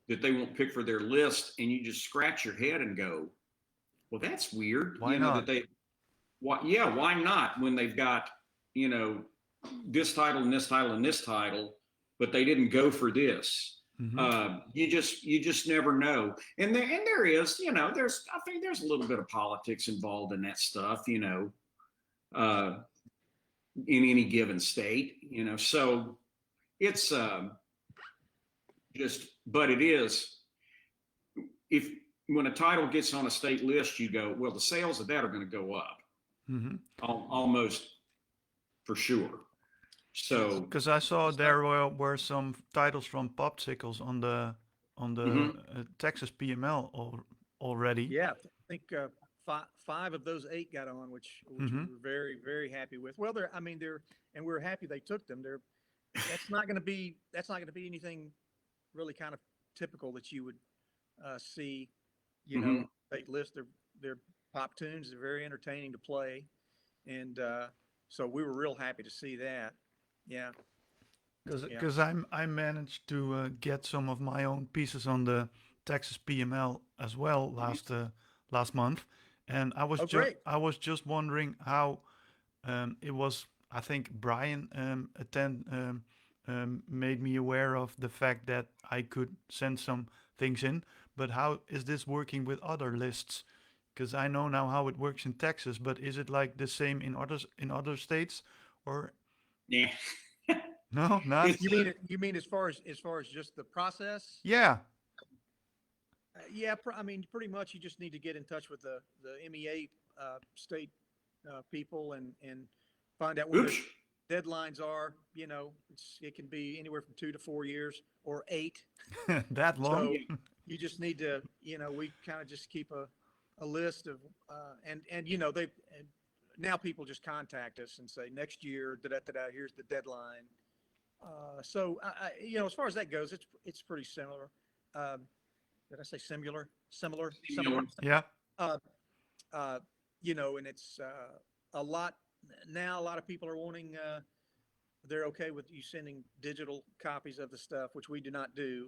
that they won't pick for their list, and you just scratch your head and go, well, that's weird. Why you know, not? yeah, why not, when they've got, this title and this title and this title, but they didn't go for this. Mm-hmm. You just never know. And there is, I think there's a little bit of politics involved in that stuff, in any given state, so it's but it is, if when a title gets on a state list, you go, well, the sales of that are going to go up, Mm-hmm. almost for sure. So, Because I saw there were some titles from Popsicles on the Mhm. Texas PML already. Yeah, I think five of those 8 got on, which Mhm. we were very, very happy with. Well, and we were happy they took them. That's not going to be anything really kind of typical that you would see, Mhm. state list. They're pop tunes. They're very entertaining to play, and so we were real happy to see that. Yeah. Yeah. Because I managed to get some of my own pieces on the Texas PML as well last month, and Oh, great. I was just wondering how it was. I think Brian made me aware of the fact that I could send some things in, but how is this working with other lists? Because I know now how it works in Texas, but is it like the same in other states, or Yeah. No, not. It's, You mean as far as just the process? Yeah. Yeah, I mean, pretty much you just need to get in touch with the MEA state people and find out when oops. the deadlines are. You know, it can be anywhere from 2 to 4 years or 8. That long? So you just need to, you know, we kind of just keep a list of, and you know, and now people just contact us and say next year, here's the deadline. So you know, as far as that goes, it's pretty similar. Did I say similar? Similar. Yeah. Uh, you know, and it's a lot now. A lot of people are wanting. They're okay with you sending digital copies of the stuff, which we do not do.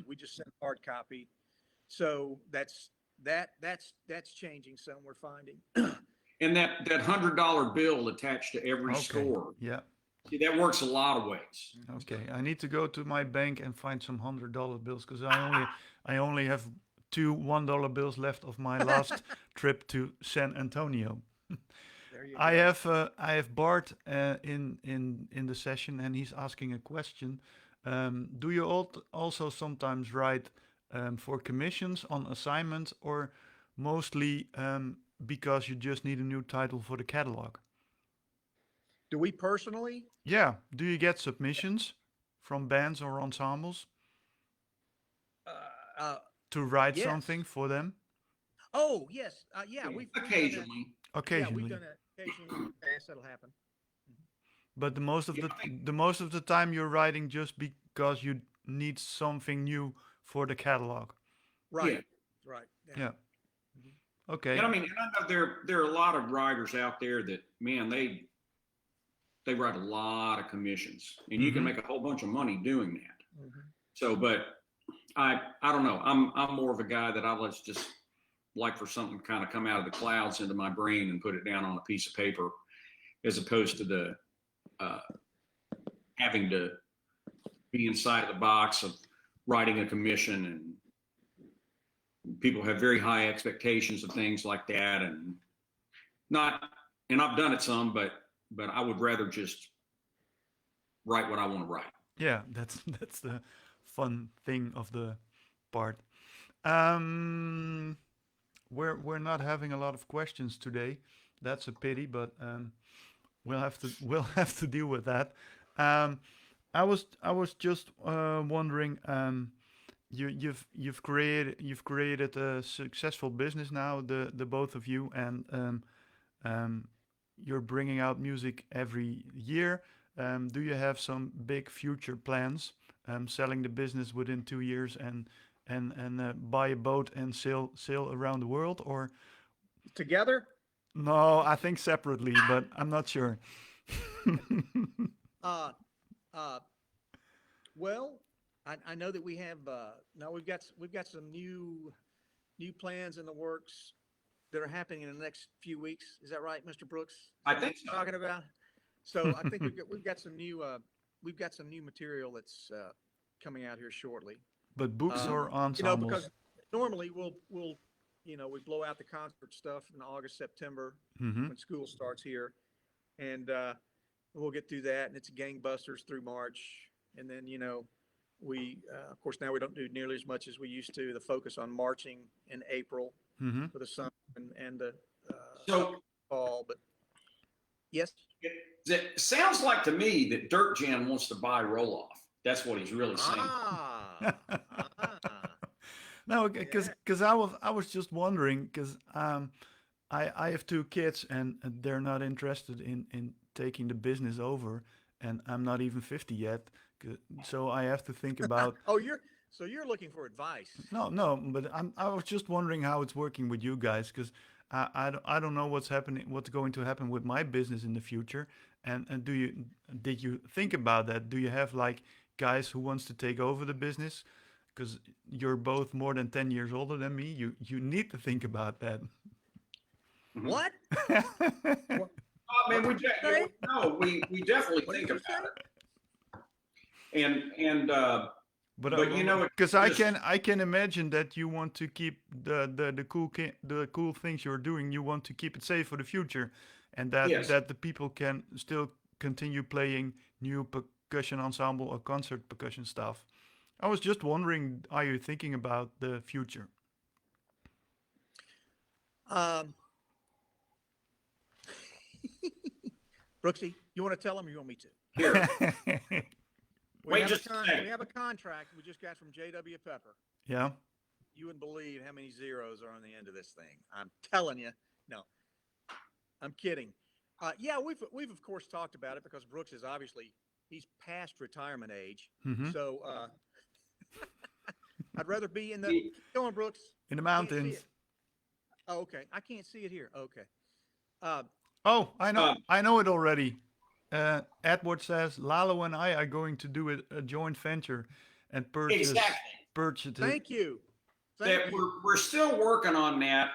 We just send hard copy. So that's changing some. We're finding. And that $100 bill attached to every Okay. score. Yeah. See, that works a lot of ways. Okay. I need to go to my bank and find some $100 bills because I only have 2 $1 bills left of my last trip to San Antonio. There you I go. have Bart in the session, and he's asking a question. Do you also sometimes write for commissions on assignments, or mostly because you just need a new title for the catalog? Do we personally? Yeah. Do you get submissions from bands or ensembles Uh, to write yes. something for them? Oh yes. Yeah. We've done that. Occasionally. Yeah, Occasionally. we've done it occasionally. In the past, that'll happen. But the most of the most of the time you're writing just because you need something new for the catalog. Right. Yeah. Right. Yeah. Okay. And I mean, and I know there are a lot of writers out there that, man, they write a lot of commissions, and you can make a whole bunch of money doing that. So, but I don't know. I'm more of a guy that I let's just like for something to kind of come out of the clouds into my brain and put it down on a piece of paper, as opposed to the having to be inside of the box of writing a commission. And people have very high expectations of things like that, and I've done it some, but I would rather just write what I want to write. Yeah, that's the fun thing of the part. We're not having a lot of questions today. That's a pity, but we'll have to deal with that. I was just wondering. You've created a successful business now, the both of you, and you're bringing out music every year. Do you have some big future plans? Selling the business within 2 years and buy a boat and sail around the world, or Together? no? I think separately, but I'm not sure. Well, I know that we have no, we've got some new plans in the works that are happening in the next few weeks. Is that right, Mr. Brooks? Is I that think what you're so. talking about. So I think we've got some new material that's coming out here shortly. But books or You know, ensembles? because normally we'll you know, we blow out the concert stuff in August, September when school starts here, and we'll get through that, and it's gangbusters through March, and then you know. We, of course, now we don't do nearly as much as we used to. The focus on marching in April for the summer and the So fall. But yes, it sounds like to me that Dirt Jam wants to buy Roloff. That's what he's really saying. No, because I was just wondering because I have 2 kids and they're not interested in taking the business over, and I'm not even 50 yet. So I have to think about. Oh, you're looking for advice. No, but I was just wondering how it's working with you guys because I don't know what's going to happen with my business in the future. And did you think about that? Do you have like guys who wants to take over the business? Because you're both more than 10 years older than me. You need to think about that. What? I mean, we definitely What think did you about say? it. And but you know, because I can imagine that you want to keep the cool things you're doing. You want to keep it safe for the future, and that Yes. that the people can still continue playing new percussion ensemble or concert percussion stuff. I was just wondering, are you thinking about the future? Um, Brooksy, you want to tell them or you want me to? Here, We wait have, just a second. we have a contract we just got from J.W. Pepper. Yeah. You wouldn't believe how many zeros are on the end of this thing. I'm telling you. No, I'm kidding. Yeah, we've of course talked about it because Brooks is obviously he's past retirement age. Hmm. So I'd rather be in the We- keep going, Brooks. In the Can't see mountains. it. Oh, okay. I can't see it here. Okay. Uh, Oh, I know. Um, I know it already. Edward says Lalo and I are going to do a joint venture and purchase Exactly. it. thank you. That Thank you. we're still working on that.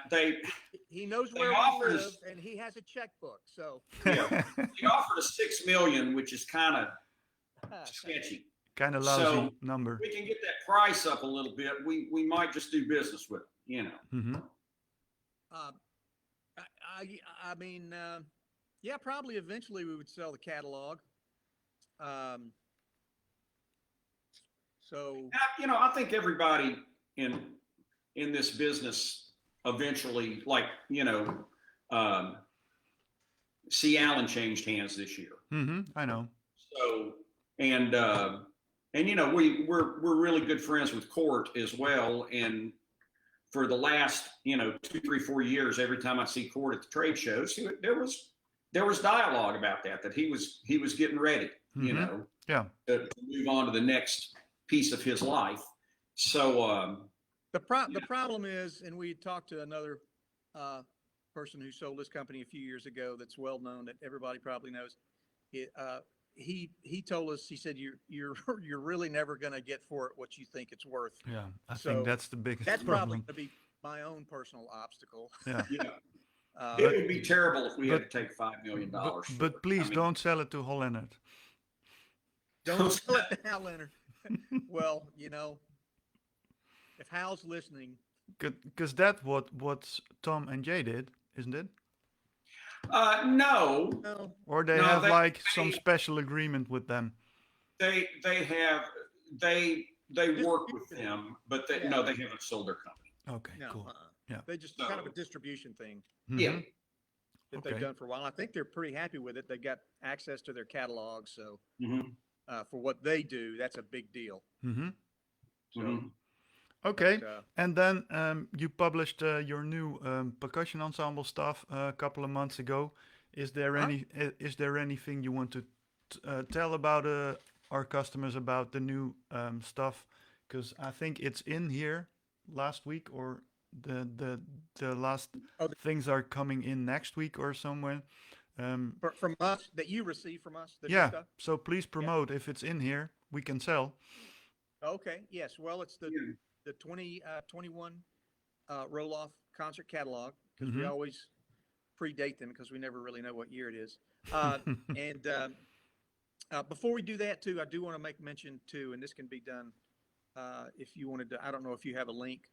He knows they where we offered live us- and he has a checkbook. So Yeah. They offered us $6 million, which is kind of sketchy. Kind of lousy So- number. We can get that price up a little bit. We might just do business with it, you know. Hmm. I mean, yeah, probably eventually we would sell the catalog. So You know, I think everybody in this business eventually, like, you know, C. Allen changed hands this year. Hmm. I know. So and you know we're really good friends with Court as well. And for the last 2, 3, 4 years, every time I see Court at the trade shows, there was dialogue about that he was getting ready, you Mhm. know, Yeah. to move on to the next piece of his life. So the problem is, and we talked to another person who sold this company a few years ago that's well known that everybody probably knows. He told us, he said you're really never going to get for it what you think it's worth. Yeah. I So, think that's the biggest That's probably problem. going to be my own personal obstacle. Yeah. yeah, Uh, it would be terrible if we had but- to take $5 million. But please don't sell it to Holland. Don't sell it to Hal Leonard. Well, you know, if Hal's listening, Because that's what Tom and Jay did, isn't it? No, no, Or they No, have they- like some they- special agreement with them. they work with them, but they haven't sold their company. Okay, no. cool. Yeah. They just So- kind of a distribution thing Yeah. Mhm. that Okay. they've done for a while. I think they're pretty happy with it. They got access to their catalog, so Mhm. for what they do, that's a big deal. Mhm. So, Mhm. Okay. but, And then you published your new percussion ensemble stuff a couple of months ago. Is there Huh? is there anything you want to tell about our customers about the new stuff? Because I think it's in here last week, or the last Oh, the- things are coming in next week or somewhere. from us that you receive from us, the new Yeah. stuff. So please promote if it's in here. We can sell. Okay. Yes. Well, it's Yeah. the 2021 roll-off concert catalog because we Mhm. always predate them because we never really know what year it is. And before we do that too, I do want to make mention too, and this can be done if you wanted to. I don't know if you have a link,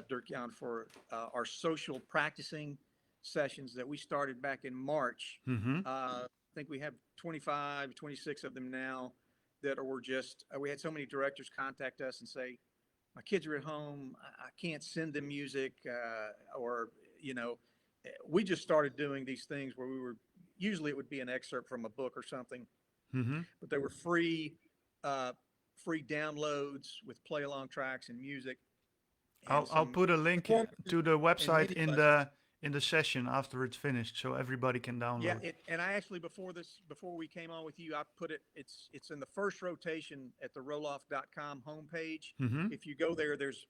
Dirk Jan, for our social practicing sessions that we started back in March. Mm-hmm. I think we have 25, 26 of them now that were just, we had so many directors contact us and say, my kids are at home. I can't send them music, or, you know, we just started doing these things where we were, usually it would be an excerpt from a book or something, Mm-hmm. but they were free downloads with play along tracks and music. and I'll some put a link performances to the website mini in lessons. the session after it's finished, so everybody can download. Yeah, and I actually before we came on with you, I put it. It's in the first rotation at the rolloff.com homepage. Mm-hmm. If you go there, there's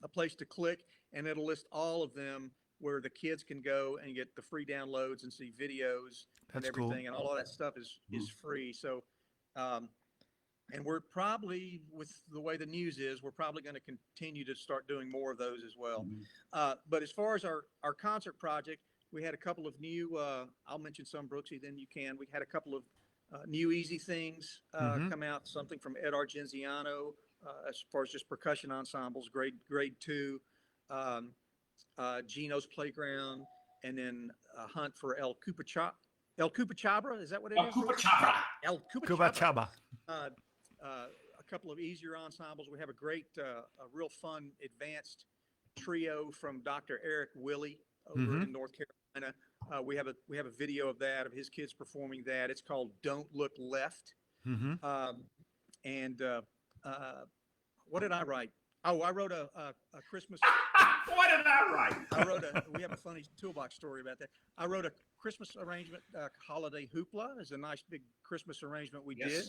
a place to click, and it'll list all of them where the kids can go and get the free downloads and see videos and That's cool. everything, and all of that stuff is free. So, and we're probably, with the way the news is, we're probably going to continue to start doing more of those as well. But as far as our concert project, we had a couple of new, I'll mention some, Brooksy, then you can. We had a couple of new easy things Mhm. come out, something from Ed Argenziano, as far as just percussion ensembles, grade 2, Gino's Playground, and then a hunt for El Cupacabra. Is that what it is? Cooper Chopra. El Kuba Cupacabra. Chaba. A couple of easier ensembles. We have a great, a real fun advanced trio from Dr. Eric Willie over in North Carolina. We have a video of that, of his kids performing that. It's called "Don't Look Left." Mm-hmm. And what did I write? Oh, I wrote a Christmas. What did I write? We have a funny toolbox story about that. I wrote a Christmas arrangement, Holiday Hoopla is a nice big Christmas arrangement we did.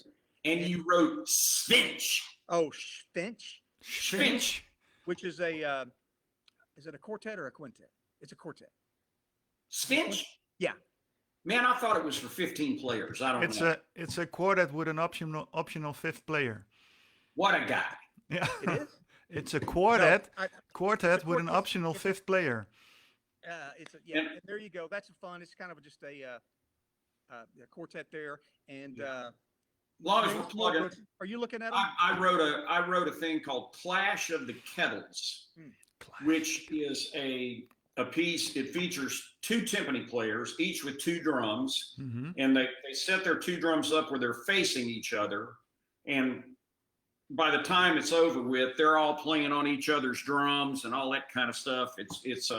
And you wrote Sfinch. Oh, Finch, Finch. which is is it a quartet or a quintet? It's a quartet. Sfinch? Yeah. Man, I thought it was for 15 players. I don't know. It's a quartet with an optional fifth player. What a guy. Yeah. It is? It's a quartet No, quartet with an quartet. optional fifth player. And there you go. That's fun. It's kind of just a quartet there. And Long as we're plugging. Are you looking at them? I wrote a thing called Clash of the Kettles, which is a piece. It features two timpani players, each with two drums, and they set their two drums up where they're facing each other, and by the time it's over with, they're all playing on each other's drums and all that kind of stuff. It's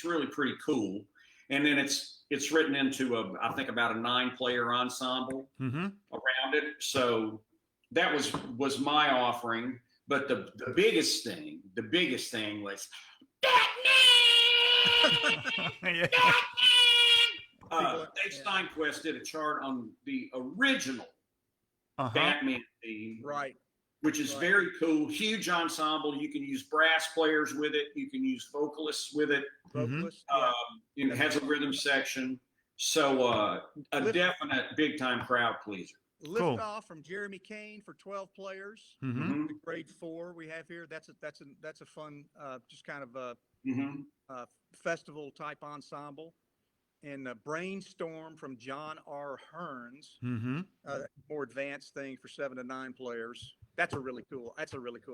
really pretty cool, and then it's written into I think about a 9-player ensemble around it. So that was my offering. But the biggest thing was Batman! Dave Steinquest did a chart on the original Batman theme. Right. Which is very cool. Huge ensemble. You can use brass players with it. You can use vocalists with it. Vocalist. It has a rhythm section. So a definite big time crowd pleaser. Lift Off from Jeremy Kane for 12 players. The grade 4 we have here. That's a fun, just kind of a festival type ensemble. And Brainstorm from John R. Hearns, more advanced thing for 7 to 9 players. That's a really cool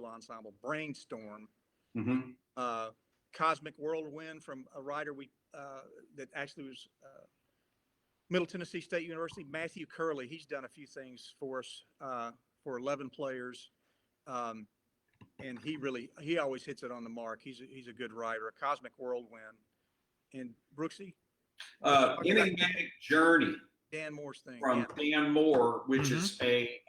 ensemble. Brainstorm. Cosmic Whirlwind from a writer that actually was Middle Tennessee State University, Matthew Curley. He's done a few things for us for 11 players, and he always hits it on the mark. He's a good writer. A Cosmic Whirlwind. And Brooksy. Enigmatic Journey. Dan Moore's thing. From Dan Moore, which is a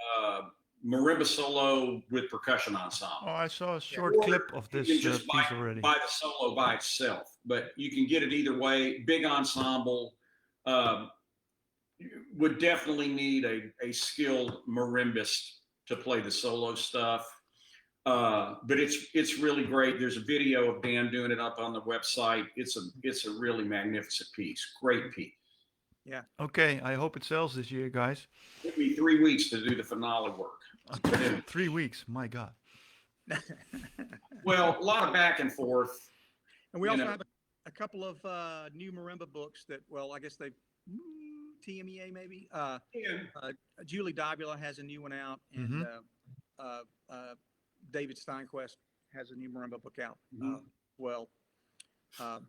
marimba solo with percussion ensemble. Oh, I saw a short clip of this you can just piece already. buy the solo by itself, but you can get it either way. Big ensemble. Would definitely need a skilled marimbist to play the solo stuff. But it's really great. There's a video of Dan doing it up on the website. It's a really magnificent piece. Great piece. Yeah. Okay, I hope it sells this year, guys. It took me 3 weeks to do the finale work. 3 weeks, my God. Well, a lot of back and forth. And we also have a couple of new marimba books that, well, I guess TMEA maybe. Julie Dabula has a new one out, and David Steinquest has a new marimba book out.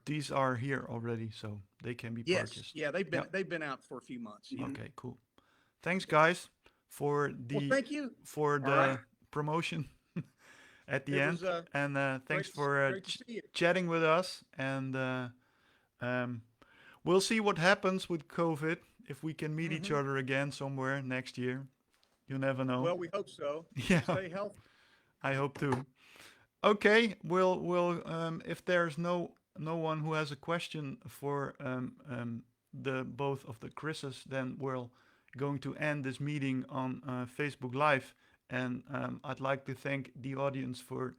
These are here already, so they can be purchased. Yeah, they've been out for a few months. Okay, cool. Thanks, guys, for the thank you for the promotion at the end, and thanks for chatting with us. And we'll see what happens with COVID, if we can meet each other again somewhere next year. You never know. Well, we hope so. Yeah, Stay healthy. I hope too. Okay, we'll if there's no one who has a question for the both of the Chris's, then we're going to end this meeting on Facebook Live. And I'd like to thank the audience for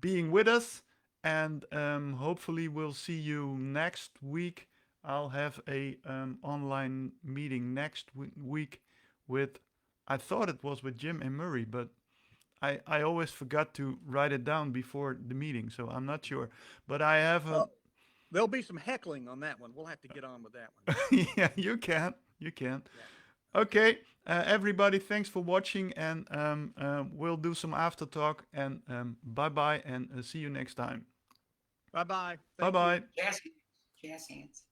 being with us. And hopefully we'll see you next week. I'll have a online meeting next week with, I thought it was with Jim and Murray, but I always forgot to write it down before the meeting, so I'm not sure. But I have there'll be some heckling on that one. We'll have to get on with that one. Yeah, you can. Yeah. Okay, everybody, thanks for watching, and we'll do some after talk, and bye-bye, and see you next time. Bye-bye. Bye-bye. Jazz hands.